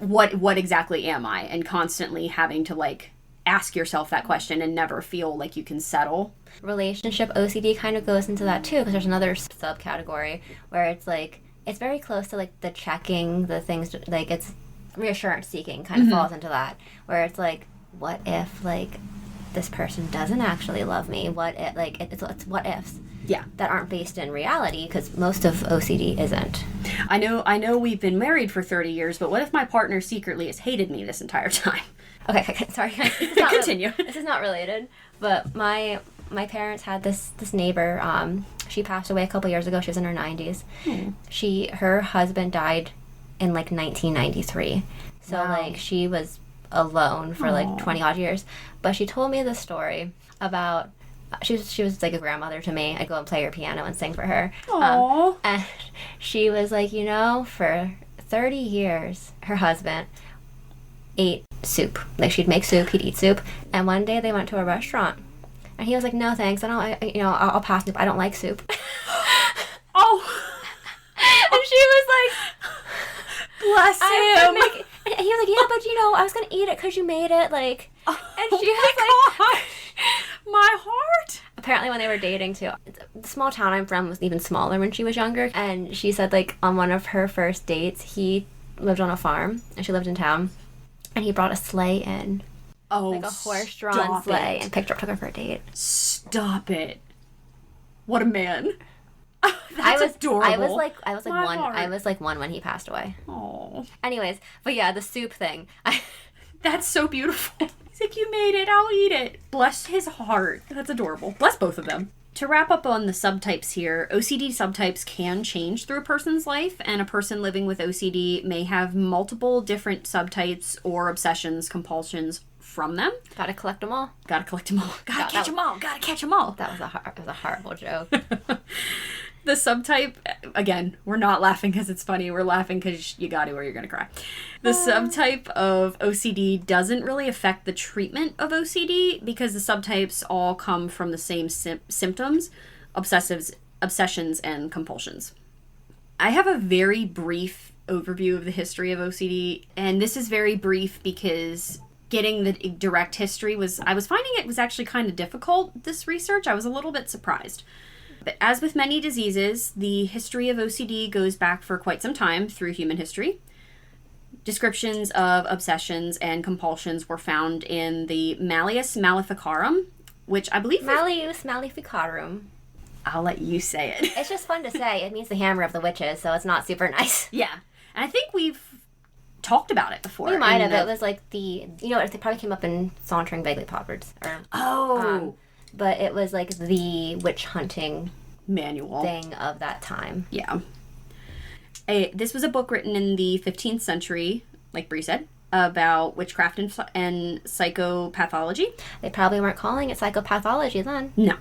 what exactly am I? And constantly having to, like, ask yourself that question and never feel like you can settle. Relationship OCD kind of goes into that too, because there's another subcategory where it's like, it's very close to like the checking, the things, like it's reassurance seeking kind of falls into that, where it's like, what if like this person doesn't actually love me? What if, like, it's what ifs. Yeah. That aren't based in reality, because most of OCD isn't. I know we've been married for 30 years, but what if my partner secretly has hated me this entire time? Okay, sorry. Continue. This is not related, but my parents had this neighbor. She passed away a couple years ago. She was in her 90s. Her husband died in like 1993. So like she was alone for like 20 odd years. But she told me this story about she was like a grandmother to me. I go and play her piano and sing for her. And she was like, for 30 years, her husband ate soup. Like she'd make soup, he'd eat soup. And one day they went to a restaurant. And he was like, "No, thanks. I'll pass soup. I don't like soup." Oh. And she was like, bless him. And he was like, "Yeah, but I was gonna eat it because you made it." Like, and she was like, gosh. My heart. Apparently, when they were dating too, the small town I'm from was even smaller when she was younger. And she said like on one of her first dates, he lived on a farm and she lived in town, and he brought a sleigh in. Oh, like a horse-drawn sleigh, and picked her up, took her for a date. Stop it! What a man! That's adorable. I was like one when he passed away. Oh. Anyways, but yeah, the soup thing. That's so beautiful. He's like, you made it, I'll eat it. Bless his heart. That's adorable. Bless both of them. To wrap up on the subtypes here, OCD subtypes can change through a person's life, and a person living with OCD may have multiple different subtypes or obsessions, compulsions from them. Gotta collect them all. Gotta catch them all. Gotta catch them all. That was a horrible joke. The subtype, again, we're not laughing because it's funny. We're laughing because you got to or you're going to cry. The subtype of OCD doesn't really affect the treatment of OCD because the subtypes all come from the same symptoms, obsessions, and compulsions. I have a very brief overview of the history of OCD, and this is very brief because getting the direct history I was finding it was actually kind of difficult, this research. I was a little bit surprised. But as with many diseases, the history of OCD goes back for quite some time through human history. Descriptions of obsessions and compulsions were found in the Malleus Maleficarum, which I believe... Malleus Maleficarum. I'll let you say it. It's just fun to say. It means the hammer of the witches, so it's not super nice. Yeah. And I think we've talked about it before. We might have. It was like it probably came up in Sauntering Vaguely Potwards. But it was like the witch hunting manual thing of that time. Yeah. This was a book written in the 15th century, like Bree said, about witchcraft and psychopathology. They probably weren't calling it psychopathology then. No.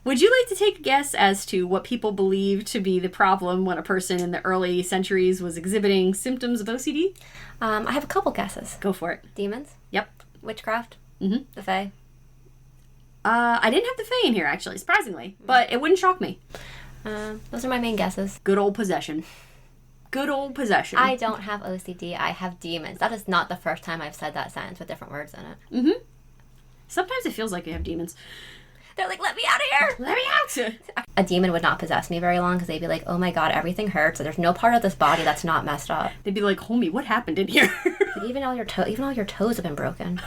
Would you like to take a guess as to what people believed to be the problem when a person in the early centuries was exhibiting symptoms of OCD? I have a couple guesses. Go for it. Demons? Yep. Witchcraft? Mm-hmm. The Fae? I didn't have the Fae in here, actually, surprisingly. But it wouldn't shock me. Those are my main guesses. Good old possession. Good old possession. I don't have OCD. I have demons. That is not the first time I've said that sentence with different words in it. Mm-hmm. Sometimes it feels like you have demons. They're like, let me out of here! Let me out! A demon would not possess me very long because they'd be like, oh my god, everything hurts. There's no part of this body that's not messed up. They'd be like, homie, what happened in here? Like, even all your toes have been broken.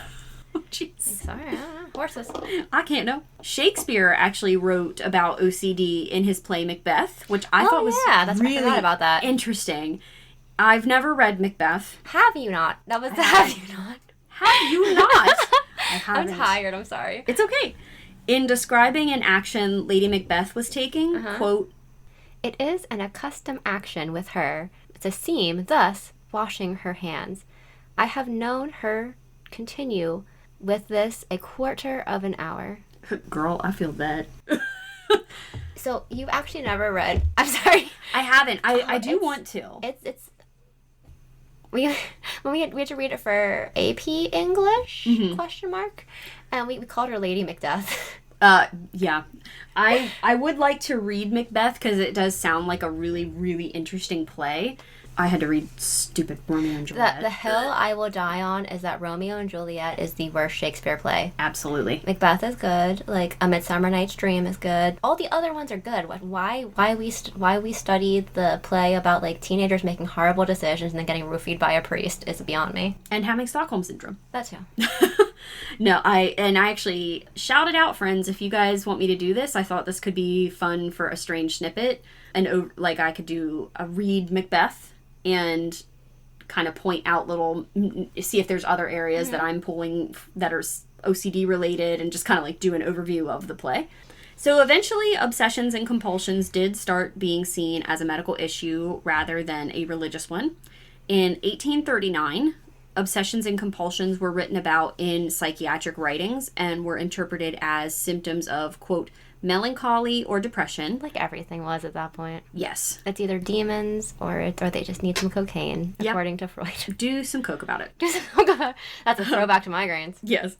Oh, jeez. Sorry, I don't know. Horses. I can't know. Shakespeare actually wrote about OCD in his play Macbeth, which I thought was really I forgot about that. Interesting. I've never read Macbeth. Have you not? That was the have you not? Have you not? I haven't. I'm tired. I'm sorry. It's okay. In describing an action Lady Macbeth was taking, quote, "It is an accustomed action with her to seem thus washing her hands. I have known her continue with this a quarter of an hour." Girl, I feel bad. So you actually never read. I'm sorry. I haven't. I do want to. It's we had to read it for AP English question mark, and we called her Lady Macbeth. Yeah. I would like to read Macbeth because it does sound like a really, really interesting play. I had to read stupid Romeo and Juliet. The hill I will die on is that Romeo and Juliet is the worst Shakespeare play. Absolutely. Macbeth is good. Like A Midsummer Night's Dream is good. All the other ones are good. Why we studied the play about like teenagers making horrible decisions and then getting roofied by a priest is beyond me. And having Stockholm syndrome. That too. No, I actually shouted out, friends, if you guys want me to do this. I thought this could be fun for a strange snippet, and like I could do a read Macbeth and kind of point out see if there's other areas that I'm pulling that are OCD related, and just kind of like do an overview of the play. So eventually, obsessions and compulsions did start being seen as a medical issue rather than a religious one. In 1839, obsessions and compulsions were written about in psychiatric writings and were interpreted as symptoms of, quote, melancholy or depression. Like everything was at that point. Yes. It's either demons or they just need some cocaine, according to Freud. Do some coke about it. That's a throwback to migraines. Yes.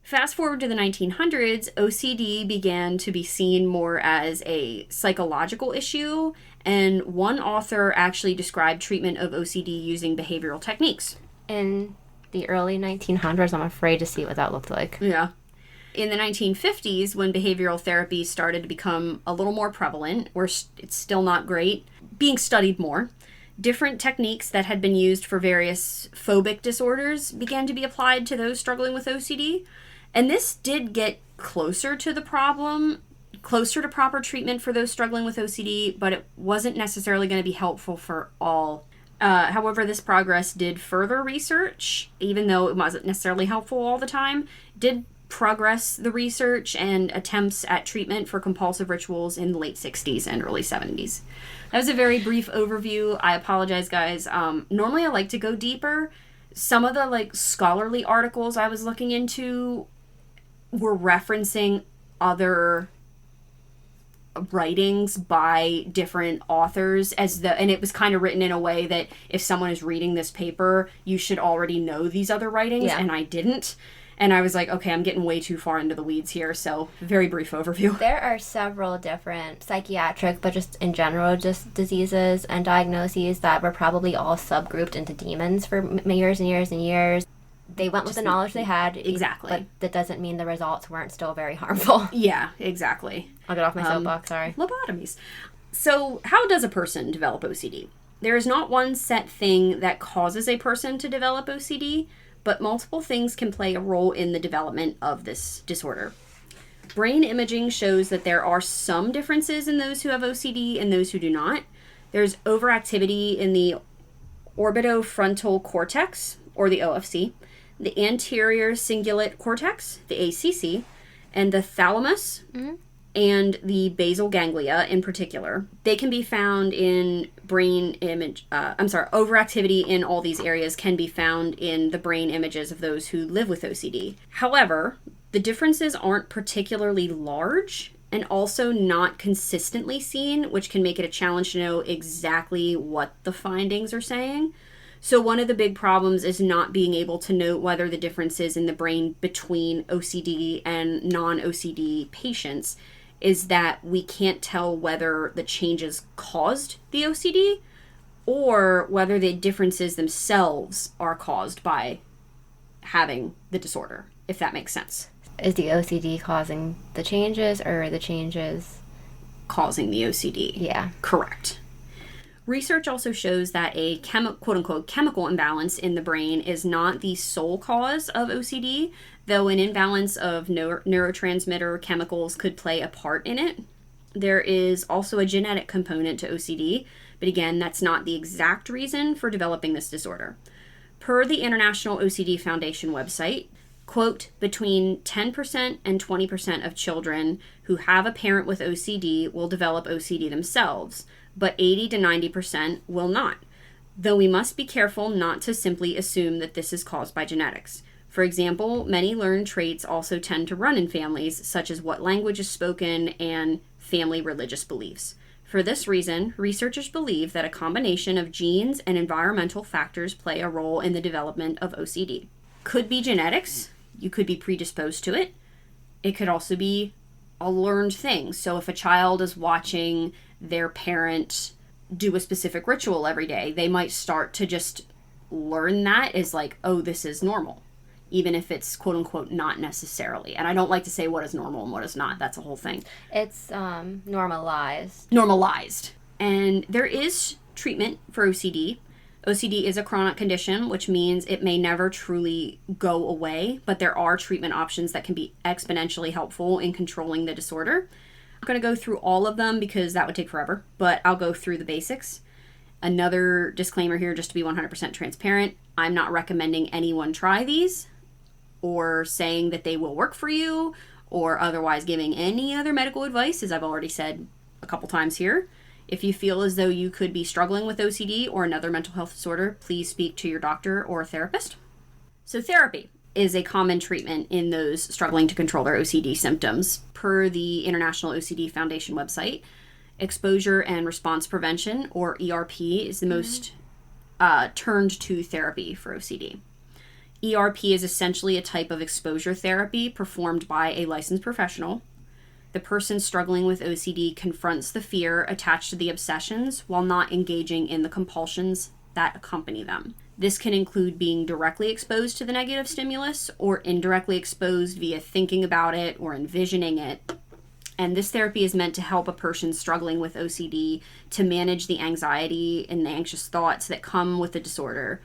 Fast forward to the 1900s, OCD began to be seen more as a psychological issue, and one author actually described treatment of OCD using behavioral techniques. In the early 1900s, I'm afraid to see what that looked like. Yeah. In the 1950s, when behavioral therapy started to become a little more prevalent, or it's still not great, being studied more, different techniques that had been used for various phobic disorders began to be applied to those struggling with OCD. And this did get closer to the problem, closer to proper treatment for those struggling with OCD, but it wasn't necessarily going to be helpful for all. However, this progress did further research, even though it wasn't necessarily helpful all the time, did progress the research and attempts at treatment for compulsive rituals in the late 60s and early 70s. That was a very brief overview. I apologize, guys. Normally I like to go deeper. Some of the scholarly articles I was looking into were referencing other writings by different authors and it was kind of written in a way that if someone is reading this paper, you should already know these other writings, and I didn't. And I was like, okay, I'm getting way too far into the weeds here, so very brief overview. There are several different psychiatric, but just in general, just diseases and diagnoses that were probably all subgrouped into demons for years and years and years. They went with the knowledge they had. Exactly. But that doesn't mean the results weren't still very harmful. Yeah, exactly. I'll get off my soapbox, sorry. Lobotomies. So, how does a person develop OCD? There is not one set thing that causes a person to develop OCD, but multiple things can play a role in the development of this disorder. Brain imaging shows that there are some differences in those who have OCD and those who do not. There's overactivity in the orbitofrontal cortex, or the OFC, the anterior cingulate cortex, the ACC, and the thalamus, and the basal ganglia in particular. They can be found in overactivity in all these areas can be found in the brain images of those who live with OCD. However, the differences aren't particularly large and also not consistently seen, which can make it a challenge to know exactly what the findings are saying. So one of the big problems is not being able to note whether the differences in the brain between OCD and non-OCD patients is that we can't tell whether the changes caused the OCD or whether the differences themselves are caused by having the disorder, if that makes sense. Is the OCD causing the changes, or are the changes causing the OCD? Yeah. Correct. Research also shows that a quote-unquote chemical imbalance in the brain is not the sole cause of OCD, though an imbalance of neurotransmitter chemicals could play a part in it. There is also a genetic component to OCD, but again, that's not the exact reason for developing this disorder. Per the International OCD Foundation website, Quote, between 10% and 20% of children who have a parent with OCD will develop OCD themselves, but 80 to 90% will not, though we must be careful not to simply assume that this is caused by genetics. For example, many learned traits also tend to run in families, such as what language is spoken and family religious beliefs. For this reason, researchers believe that a combination of genes and environmental factors play a role in the development of OCD. Could be genetics. You could be predisposed to it. It could also be a learned thing. So if a child is watching their parent do a specific ritual every day, they might start to just learn that as like, oh, this is normal, even if it's quote unquote not necessarily. And I don't like to say what is normal and what is not. That's a whole thing. It's normalized. Normalized. And there is treatment for OCD. OCD is a chronic condition, which means it may never truly go away, but there are treatment options that can be exponentially helpful in controlling the disorder. I'm going to go through all of them because that would take forever, but I'll go through the basics. Another disclaimer here, just to be 100% transparent, I'm not recommending anyone try these or saying that they will work for you or otherwise giving any other medical advice, as I've already said a couple times here. If you feel as though you could be struggling with OCD or another mental health disorder, please speak to your doctor or a therapist. So therapy is a common treatment in those struggling to control their OCD symptoms. Per the International OCD Foundation website, exposure and response prevention, or ERP, is the most turned to therapy for OCD. ERP is essentially a type of exposure therapy performed by a licensed professional. The person struggling with OCD confronts the fear attached to the obsessions while not engaging in the compulsions that accompany them. This can include being directly exposed to the negative stimulus or indirectly exposed via thinking about it or envisioning it. And this therapy is meant to help a person struggling with OCD to manage the anxiety and the anxious thoughts that come with the disorder,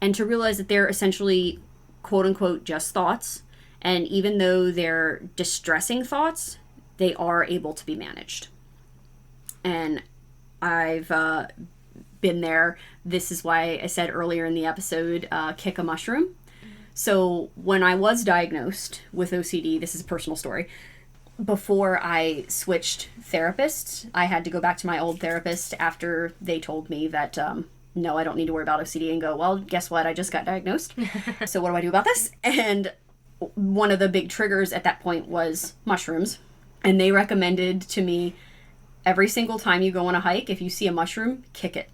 and to realize that they're essentially, quote unquote, just thoughts. And even though they're distressing thoughts, they are able to be managed. And I've been there. This is why I said earlier in the episode, kick a mushroom. So when I was diagnosed with OCD, this is a personal story, before I switched therapists, I had to go back to my old therapist after they told me that, no, I don't need to worry about OCD, and go, well, guess what? I just got diagnosed. So what do I do about this? And one of the big triggers at that point was mushrooms. And they recommended to me, every single time you go on a hike, if you see a mushroom, kick it.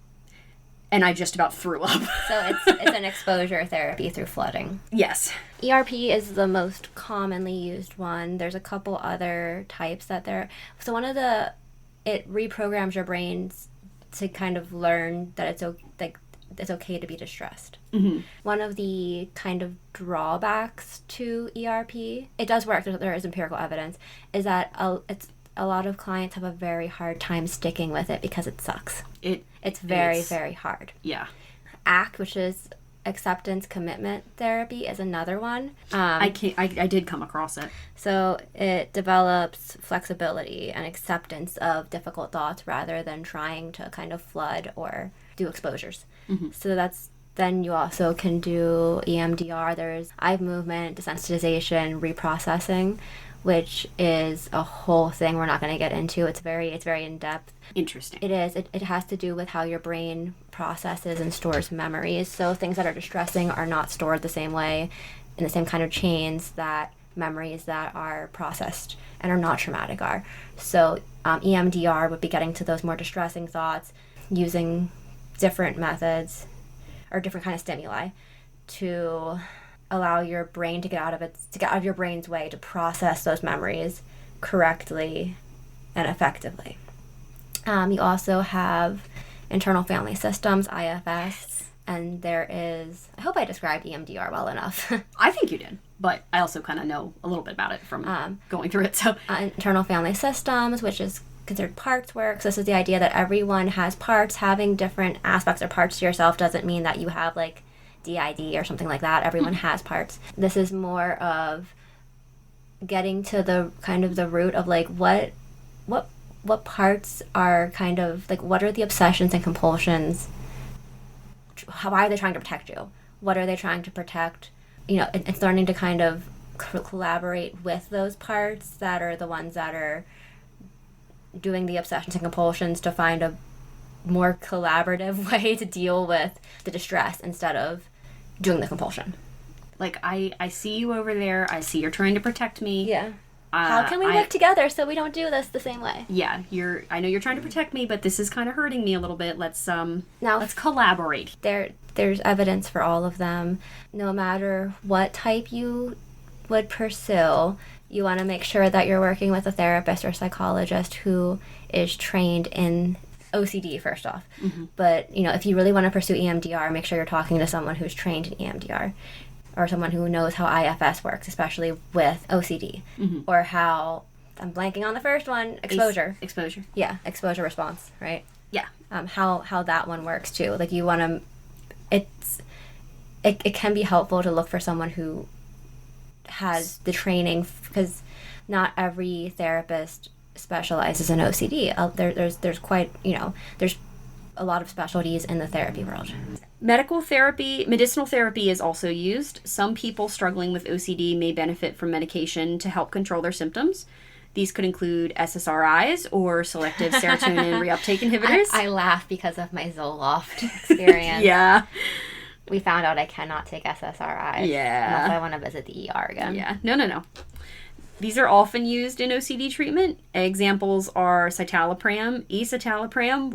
And I just about threw up. So it's an exposure therapy through flooding. Yes. ERP is the most commonly used one. There's a couple other types that there. So it reprograms your brains to kind of learn that it's okay to be distressed. Mm-hmm. One of the kind of drawbacks to ERP, it does work, there is empirical evidence, is that a lot of clients have a very hard time sticking with it because it sucks. It's very, very hard. Yeah. ACT, which is acceptance commitment therapy, is another one. I did come across it. So it develops flexibility and acceptance of difficult thoughts rather than trying to kind of flood or do exposures. Mm-hmm. So then you also can do EMDR. There's eye movement, desensitization, reprocessing, which is a whole thing we're not going to get into. It's very in-depth. Interesting. It is. It has to do with how your brain processes and stores memories. So things that are distressing are not stored the same way, in the same kind of chains that memories that are processed and are not traumatic are. So EMDR would be getting to those more distressing thoughts using different methods or different kind of stimuli to allow your brain to get out of your brain's way to process those memories correctly and effectively. You also have internal family systems, IFS, and there is, I hope I described EMDR well enough. I think you did, but I also kind of know a little bit about it from going through it. So internal family systems, which is considered parts work. So this is the idea that everyone has parts. Having different aspects or parts to yourself doesn't mean that you have like DID or something like that. Everyone has parts. This is more of getting to the kind of the root of like what parts are kind of like, what are the obsessions and compulsions? Why are they trying to protect you? What are they trying to protect? it's learning to kind of collaborate with those parts that are the ones that are doing the obsessions and compulsions to find a more collaborative way to deal with the distress instead of doing the compulsion. Like, I see you over there. I see you're trying to protect me. Yeah. How can we work together so we don't do this the same way? Yeah, I know you're trying to protect me, but this is kind of hurting me a little bit. Let's collaborate. There's evidence for all of them. No matter what type you would pursue, you want to make sure that you're working with a therapist or psychologist who is trained in OCD first off. Mm-hmm. But, if you really want to pursue EMDR, make sure you're talking to someone who's trained in EMDR. Or someone who knows how IFS works, especially with OCD. Mm-hmm. Or how, I'm blanking on the first one, exposure. Exposure. Yeah, exposure response, right? Yeah. How that one works too. Like you want to, it can be helpful to look for someone who has the training, because not every therapist specializes in OCD. There's quite, there's a lot of specialties in the therapy world. Medicinal therapy is also used. Some people struggling with OCD may benefit from medication to help control their symptoms. These could include SSRIs or selective serotonin reuptake inhibitors. I laugh because of my Zoloft experience. Yeah. We found out I cannot take SSRIs. Yeah. Unless I want to visit the ER again. Yeah. No. These are often used in OCD treatment. Examples are citalopram, escitalopram,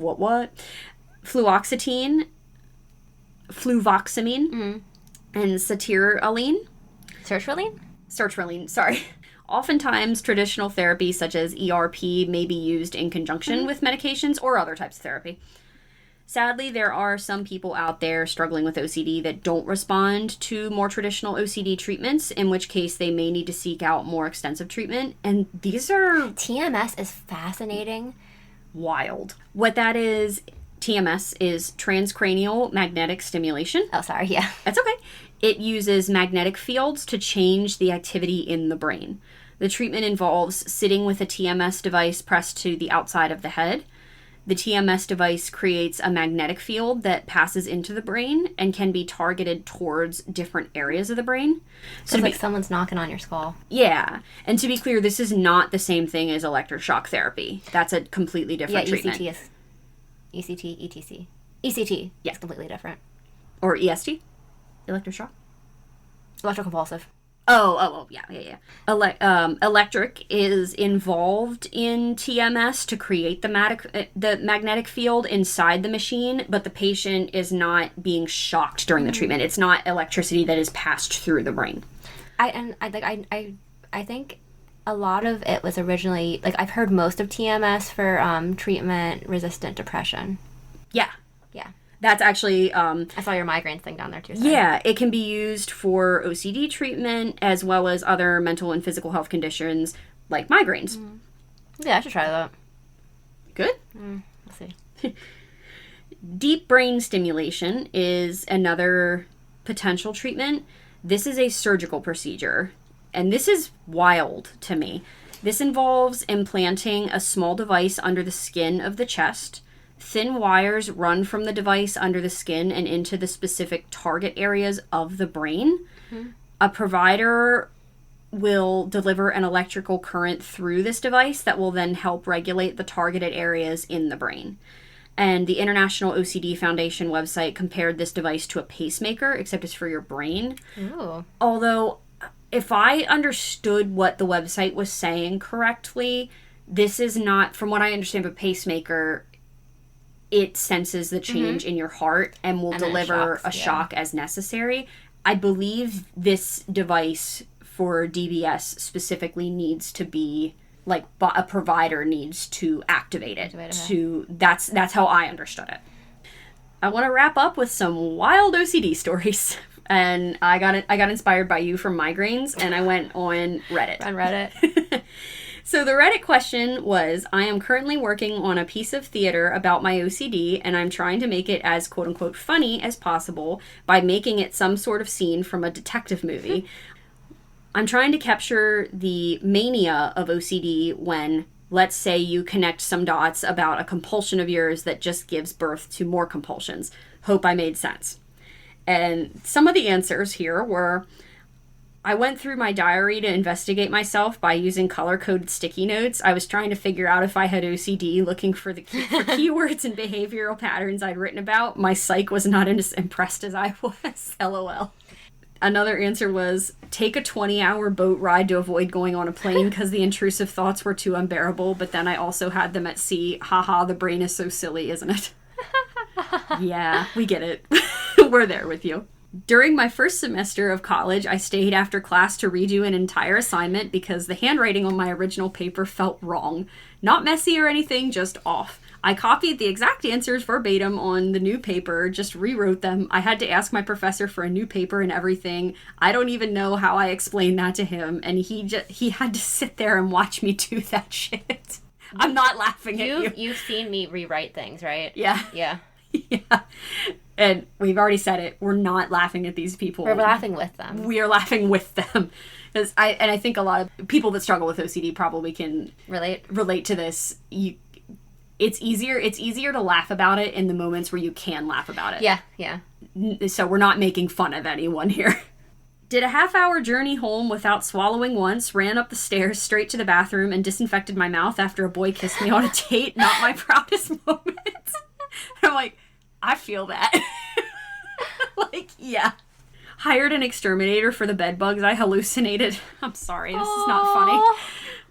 fluvoxamine, and sertraline. Sertraline, sorry. Oftentimes, traditional therapy such as ERP may be used in conjunction with medications or other types of therapy. Sadly, there are some people out there struggling with OCD that don't respond to more traditional OCD treatments, in which case they may need to seek out more extensive treatment. And these are... TMS is fascinating. Wild. What that is, TMS is transcranial magnetic stimulation. Oh, sorry, yeah. That's okay. It uses magnetic fields to change the activity in the brain. The treatment involves sitting with a TMS device pressed to the outside of the head. The TMS device creates a magnetic field that passes into the brain and can be targeted towards different areas of the brain. So it's like someone's knocking on your skull. Yeah. And to be clear, this is not the same thing as electroshock therapy. That's a completely different treatment. ECT is... ECT, ETC. ECT. Yes, completely different. Or EST? Electroshock? Electrocompulsive. Oh, yeah. Electric is involved in TMS to create the magnetic field inside the machine, but the patient is not being shocked during the treatment. It's not electricity that is passed through the brain. I think a lot of it was originally, like, I've heard most of TMS for treatment-resistant depression. Yeah. Yeah. That's actually... I saw your migraines thing down there, too. Sorry. Yeah, it can be used for OCD treatment as well as other mental and physical health conditions like migraines. Mm. Yeah, I should try that. Good? Let's see. Deep brain stimulation is another potential treatment. This is a surgical procedure, and this is wild to me. This involves implanting a small device under the skin of the chest. Thin wires run from the device under the skin and into the specific target areas of the brain. Mm-hmm. A provider will deliver an electrical current through this device that will then help regulate the targeted areas in the brain. And the International OCD Foundation website compared this device to a pacemaker, except it's for your brain. Ooh. Although, if I understood what the website was saying correctly, this is not, from what I understand of a pacemaker, it senses the change in your heart and will deliver a shock as necessary. I believe this device for DBS specifically needs to be, like, a provider needs to activate it. That's how I understood it. I want to wrap up with some wild OCD stories. And I got inspired by you from migraines, and I went on Reddit. On Reddit. So the Reddit question was, I am currently working on a piece of theater about my OCD, and I'm trying to make it as quote-unquote funny as possible by making it some sort of scene from a detective movie. I'm trying to capture the mania of OCD when, let's say, you connect some dots about a compulsion of yours that just gives birth to more compulsions. Hope I made sense. And some of the answers here were, I went through my diary to investigate myself by using color-coded sticky notes. I was trying to figure out if I had OCD, looking for for keywords and behavioral patterns I'd written about. My psych was not as impressed as I was. LOL. Another answer was, take a 20-hour boat ride to avoid going on a plane because the intrusive thoughts were too unbearable, but then I also had them at sea. Haha, the brain is so silly, isn't it? Yeah, we get it. We're there with you. During my first semester of college, I stayed after class to redo an entire assignment because the handwriting on my original paper felt wrong. Not messy or anything, just off. I copied the exact answers verbatim on the new paper, just rewrote them. I had to ask my professor for a new paper and everything. I don't even know how I explained that to him, and he had to sit there and watch me do that shit. I'm not laughing at you. You've seen me rewrite things, right? Yeah. Yeah. Yeah. And we've already said it. We're not laughing at these people. We're laughing with them. We are laughing with them. I think a lot of people that struggle with OCD probably can relate to this. It's easier to laugh about it in the moments where you can laugh about it. Yeah. So we're not making fun of anyone here. Did a half-hour journey home without swallowing once, ran up the stairs straight to the bathroom, and disinfected my mouth after a boy kissed me on a date. Not my proudest moment. I'm like, I feel that. Like, yeah. Hired an exterminator for the bed bugs I hallucinated. I'm sorry, this is not funny.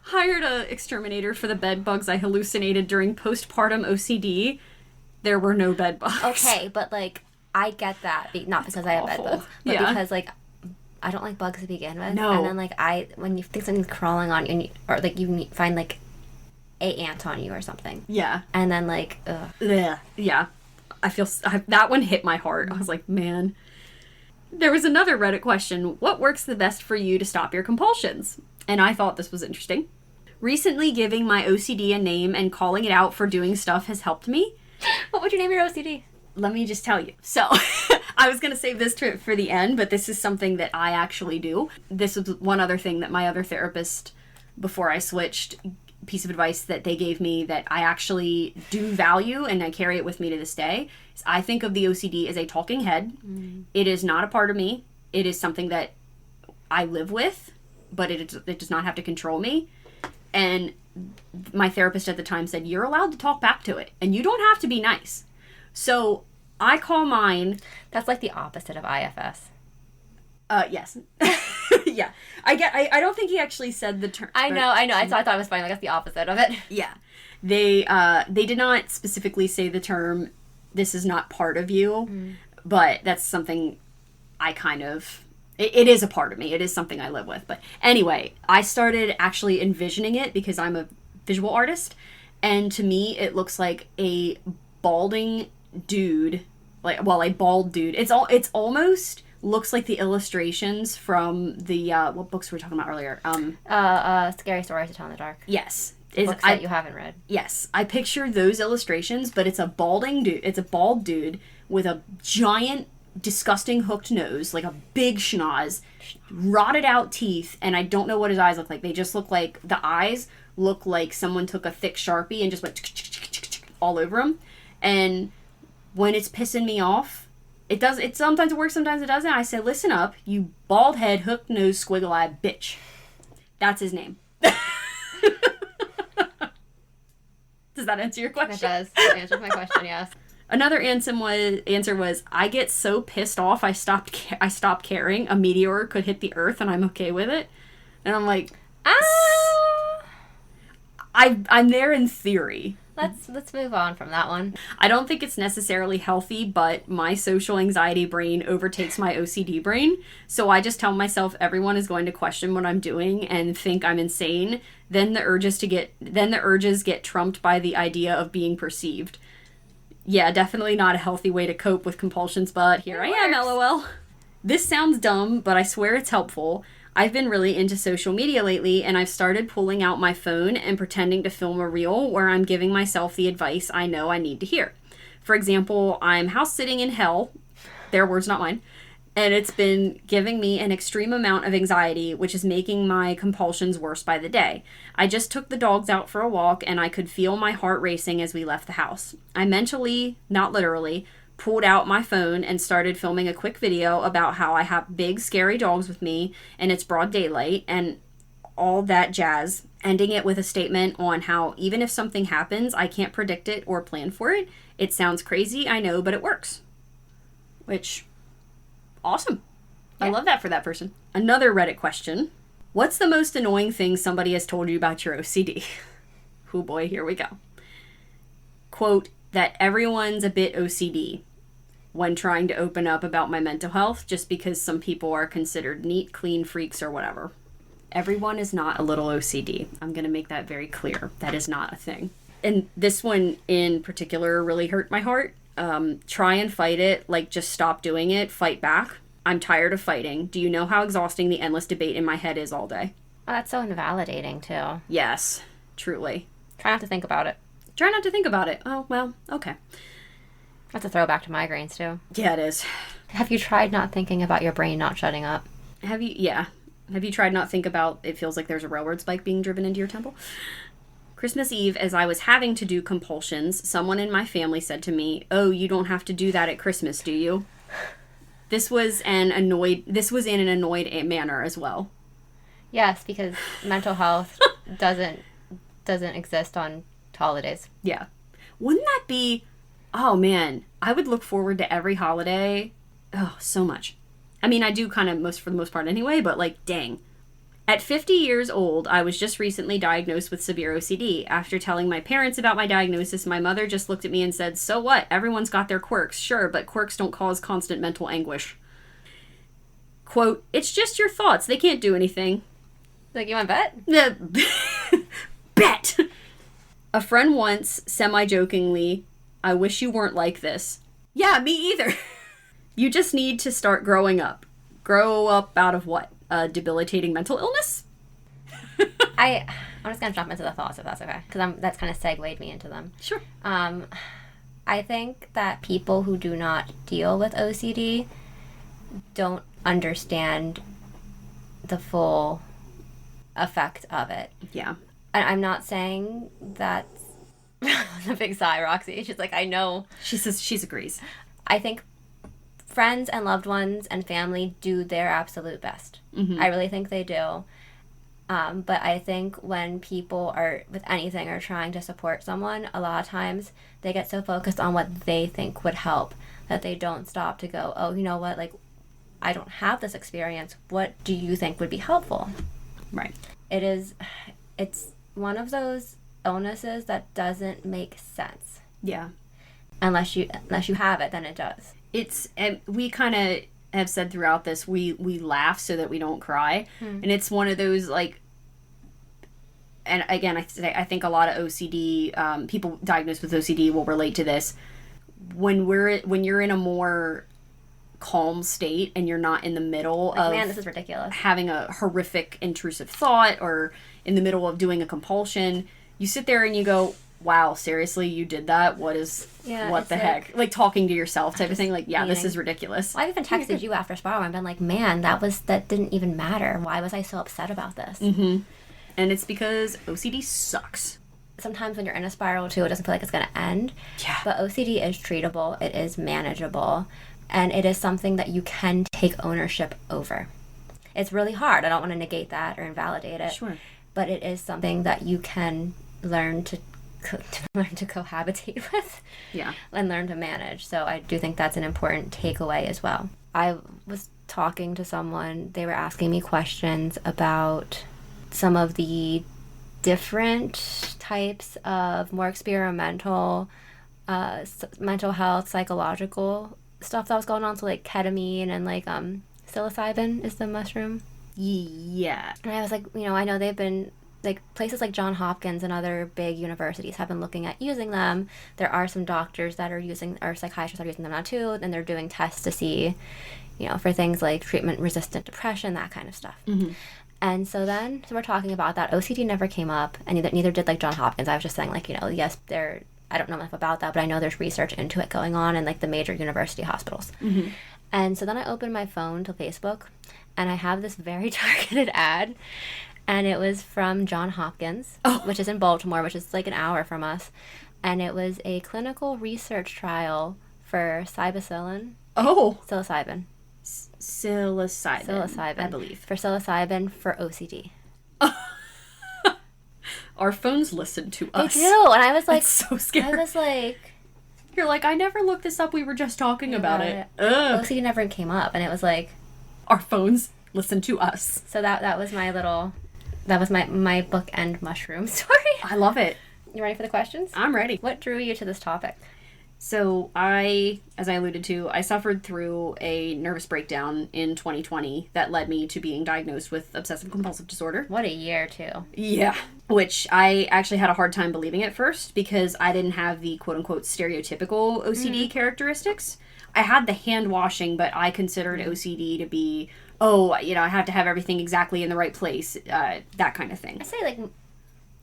Hired an exterminator for the bed bugs I hallucinated during postpartum OCD. There were no bed bugs. Okay, but, like, I get that. Not because I have bed bugs, but because, like, I don't like bugs to begin with. No. And then, like, when you think something's crawling on you, and or, like, you find, like, a ant on you or something. Yeah. And then, like, ugh. Yeah. That one hit my heart. I was like, man. There was another Reddit question. What works the best for you to stop your compulsions? And I thought this was interesting. Recently giving my OCD a name and calling it out for doing stuff has helped me. What would you name your OCD? Let me just tell you. So, I was going to save this for the end, but this is something that I actually do. This was one other thing that my other therapist, before I switched, piece of advice that they gave me that I actually do value, and I carry it with me to this day, is I think of the OCD as a talking head. It is not a part of me. It is something that I live with, but it does not have to control me. And my therapist at the time said, you're allowed to talk back to it, and you don't have to be nice. So I call mine... That's like the opposite of IFS. Yes. Yeah. I don't think he actually said the term. I know. I thought it was funny. Like, that's the opposite of it. Yeah. They did not specifically say the term, this is not part of you, but that's something I kind of... It is a part of me. It is something I live with. But anyway, I started actually envisioning it because I'm a visual artist, and to me, it looks like a balding dude, a bald dude. It's almost looks like the illustrations from the what books were we talking about earlier? Scary Stories to Tell in the Dark. Yes. Books that you haven't read. Yes, I picture those illustrations, but it's a balding dude. It's a bald dude with a giant, disgusting hooked nose, like a big schnoz, rotted out teeth, and I don't know what his eyes look like. They just look like, the eyes look like someone took a thick Sharpie and just went all over him. And when it's pissing me off, it sometimes it works, sometimes it doesn't. I say, listen up, you bald head, hooked nose, squiggle eye bitch. That's his name. Does that answer your question? It does. It answers my question, yes. Another answer was, I get so pissed off I stopped caring. A meteor could hit the earth and I'm okay with it. And I'm like, I'm there in theory. Let's move on from that one. I don't think it's necessarily healthy, but my social anxiety brain overtakes my OCD brain. So I just tell myself everyone is going to question what I'm doing and think I'm insane. Then the urges get trumped by the idea of being perceived. Yeah, definitely not a healthy way to cope with compulsions, but here I am, LOL. This sounds dumb, but I swear it's helpful. I've been really into social media lately, and I've started pulling out my phone and pretending to film a reel where I'm giving myself the advice I know I need to hear. For example, I'm house sitting in hell, their words, not mine, and it's been giving me an extreme amount of anxiety, which is making my compulsions worse by the day. I just took the dogs out for a walk, and I could feel my heart racing as we left the house. I mentally, not literally, pulled out my phone and started filming a quick video about how I have big, scary dogs with me and it's broad daylight and all that jazz, ending it with a statement on how even if something happens, I can't predict it or plan for it. It sounds crazy, I know, but it works. Which, awesome. Yeah. I love that for that person. Another Reddit question. What's the most annoying thing somebody has told you about your OCD? Oh boy, here we go. Quote, that everyone's a bit OCD when trying to open up about my mental health just because some people are considered neat, clean freaks or whatever. Everyone is not a little OCD. I'm going to make that very clear. That is not a thing. And this one in particular really hurt my heart. Try and fight it. Like, just stop doing it. Fight back. I'm tired of fighting. Do you know how exhausting the endless debate in my head is all day? Oh, that's so invalidating, too. Yes, truly. Try not to think about it. Try not to think about it. Oh, well, okay. That's a throwback to migraines, too. Yeah, it is. Have you tried not thinking about your brain not shutting up? Have you? Yeah. Have you tried not think about it feels like there's a railroad spike being driven into your temple? Christmas Eve, as I was having to do compulsions, someone in my family said to me, "Oh, you don't have to do that at Christmas, do you?" This was in an annoyed manner as well. Yes, because mental health doesn't exist on holidays. Yeah. Wouldn't that be... Oh, man. I would look forward to every holiday. Oh, so much. I mean, I do kind of for the most part anyway, but like, dang. At 50 years old, I was just recently diagnosed with severe OCD. After telling my parents about my diagnosis, my mother just looked at me and said, "So what? Everyone's got their quirks. Sure, but quirks don't cause constant mental anguish." Quote, "It's just your thoughts. They can't do anything." Like, you want to bet? Bet! A friend once, semi-jokingly, "I wish you weren't like this." Yeah, me either. You just need to start growing up. Grow up out of what? A debilitating mental illness? I'm just going to jump into the thoughts if that's okay. Because that's kind of segued me into them. Sure. I think that people who do not deal with OCD don't understand the full effect of it. Yeah. And I'm not saying that's a big sigh, Roxy. She's like, I know. She says she agrees. I think friends and loved ones and family do their absolute best. Mm-hmm. I really think they do. But I think when people are, with anything, are trying to support someone, a lot of times they get so focused on what they think would help that they don't stop to go, oh, you know what, like, I don't have this experience. What do you think would be helpful? Right. It's one of those illnesses that doesn't make sense. Yeah. Unless you have it, then it does. And we kind of have said throughout this, we laugh so that we don't cry. And it's one of those, like, and again, I think a lot of OCD, people diagnosed with OCD will relate to this. When you're in a more calm state and you're not in the middle of, man, this is ridiculous, having a horrific intrusive thought or in the middle of doing a compulsion, you sit there and you go, wow, seriously, you did that? What the heck? Like talking to yourself type of thing. Like, yeah, this is ridiculous. Well, I even texted you after Spiral and been like, man, that didn't even matter. Why was I so upset about this? Mm-hmm. And it's because OCD sucks. Sometimes when you're in a spiral, too, it doesn't feel like it's going to end. Yeah. But OCD is treatable. It is manageable. And it is something that you can take ownership over. It's really hard. I don't want to negate that or invalidate it. Sure. But it is something that you can learn to cohabitate with. Yeah. And learn to manage. So I do think that's an important takeaway as well. I was talking to someone. They were asking me questions about some of the different types of more experimental mental health, psychological stuff that was going on. So like ketamine and like psilocybin is the mushroom. Yeah. And I was like, I know they've been, like, places like Johns Hopkins and other big universities have been looking at using them. There are some doctors that are using, or psychiatrists that are using them now too, and they're doing tests to see, for things like treatment-resistant depression, that kind of stuff. Mm-hmm. And so we're talking about that. OCD never came up, and neither did, like, Johns Hopkins. I was just saying, like, yes, I don't know enough about that, but I know there's research into it going on in, like, the major university hospitals. Mm-hmm. And so then I opened my phone to Facebook, and I have this very targeted ad, and it was from Johns Hopkins, which is in Baltimore, which is like an hour from us, and it was a clinical research trial for psilocybin. Oh. Psilocybin. Psilocybin, I believe. For psilocybin for OCD. Our phones listen to us. They do, and I was like... That's so scary. I was like... You're like, I never looked this up, we were just talking about it. Ugh. OCD never came up, and it was like... Our phones listen to us. So that was my little... That was my bookend mushroom story. I love it. You ready for the questions? I'm ready. What drew you to this topic? So as I alluded to, I suffered through a nervous breakdown in 2020 that led me to being diagnosed with obsessive compulsive disorder. What a year, too. Yeah. Which I actually had a hard time believing at first because I didn't have the quote-unquote stereotypical OCD characteristics. I had the hand washing, but I considered OCD to be, I have to have everything exactly in the right place, that kind of thing. I say, like,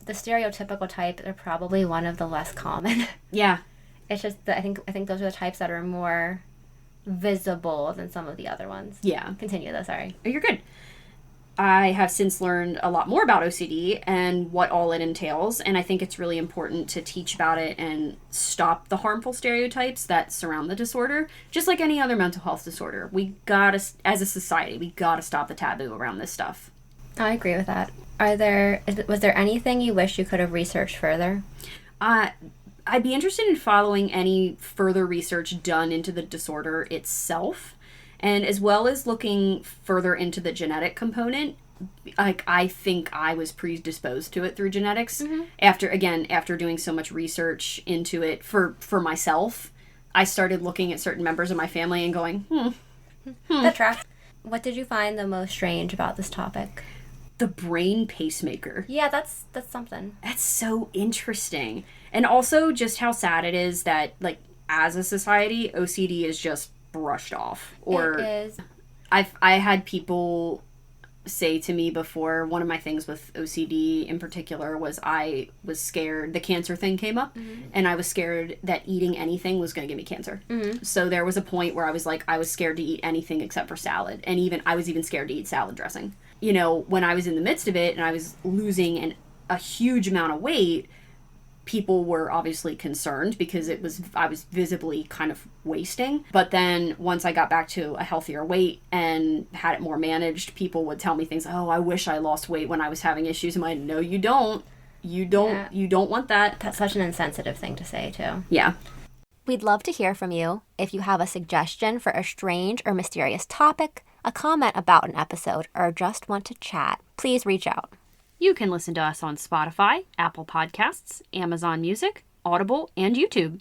the stereotypical type are probably one of the less common. Yeah. It's just that I think those are the types that are more visible than some of the other ones. Yeah. Continue though, sorry. Oh, you're good. I have since learned a lot more about OCD and what all it entails, and I think it's really important to teach about it and stop the harmful stereotypes that surround the disorder. Just like any other mental health disorder, as a society, we gotta stop the taboo around this stuff. I agree with that. Was there anything you wish you could have researched further? I'd be interested in following any further research done into the disorder itself, and as well as looking further into the genetic component. Like, I think I was predisposed to it through genetics. After doing so much research into it for myself, I started looking at certain members of my family and going, That tracks. What did you find the most strange about this topic? The brain pacemaker. Yeah, that's something. That's so interesting. And also just how sad it is that, like, as a society, OCD is just brushed off. Or it is. I had people say to me before, one of my things with OCD in particular was I was scared, the cancer thing came up, and I was scared that eating anything was going to give me cancer. So there was a point where I was like, I was scared to eat anything except for salad. And I was even scared to eat salad dressing. You know, when I was in the midst of it and I was losing a huge amount of weight, people were obviously concerned because I was visibly kind of wasting. But then once I got back to a healthier weight and had it more managed, people would tell me things, oh, I wish I lost weight when I was having issues. I'm like, no, you don't. You don't want that. That's such an insensitive thing to say, too. Yeah. We'd love to hear from you. If you have a suggestion for a strange or mysterious topic, a comment about an episode, or just want to chat, please reach out. You can listen to us on Spotify, Apple Podcasts, Amazon Music, Audible, and YouTube.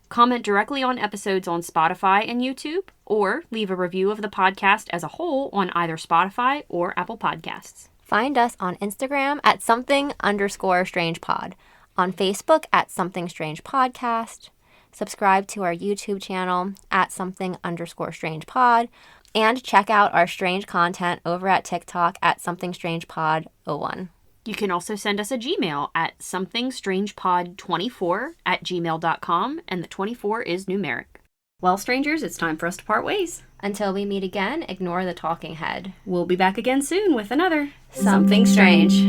Comment directly on episodes on Spotify and YouTube, or leave a review of the podcast as a whole on either Spotify or Apple Podcasts. Find us on Instagram at something_strangepod, on Facebook at Something Strange Podcast. Subscribe to our YouTube channel at something_strangepod, and check out our strange content over at TikTok at somethingstrangepod01. You can also send us a Gmail at somethingstrangepod24@gmail.com, and the 24 is numeric. Well, strangers, it's time for us to part ways. Until we meet again, ignore the talking head. We'll be back again soon with another Something Strange.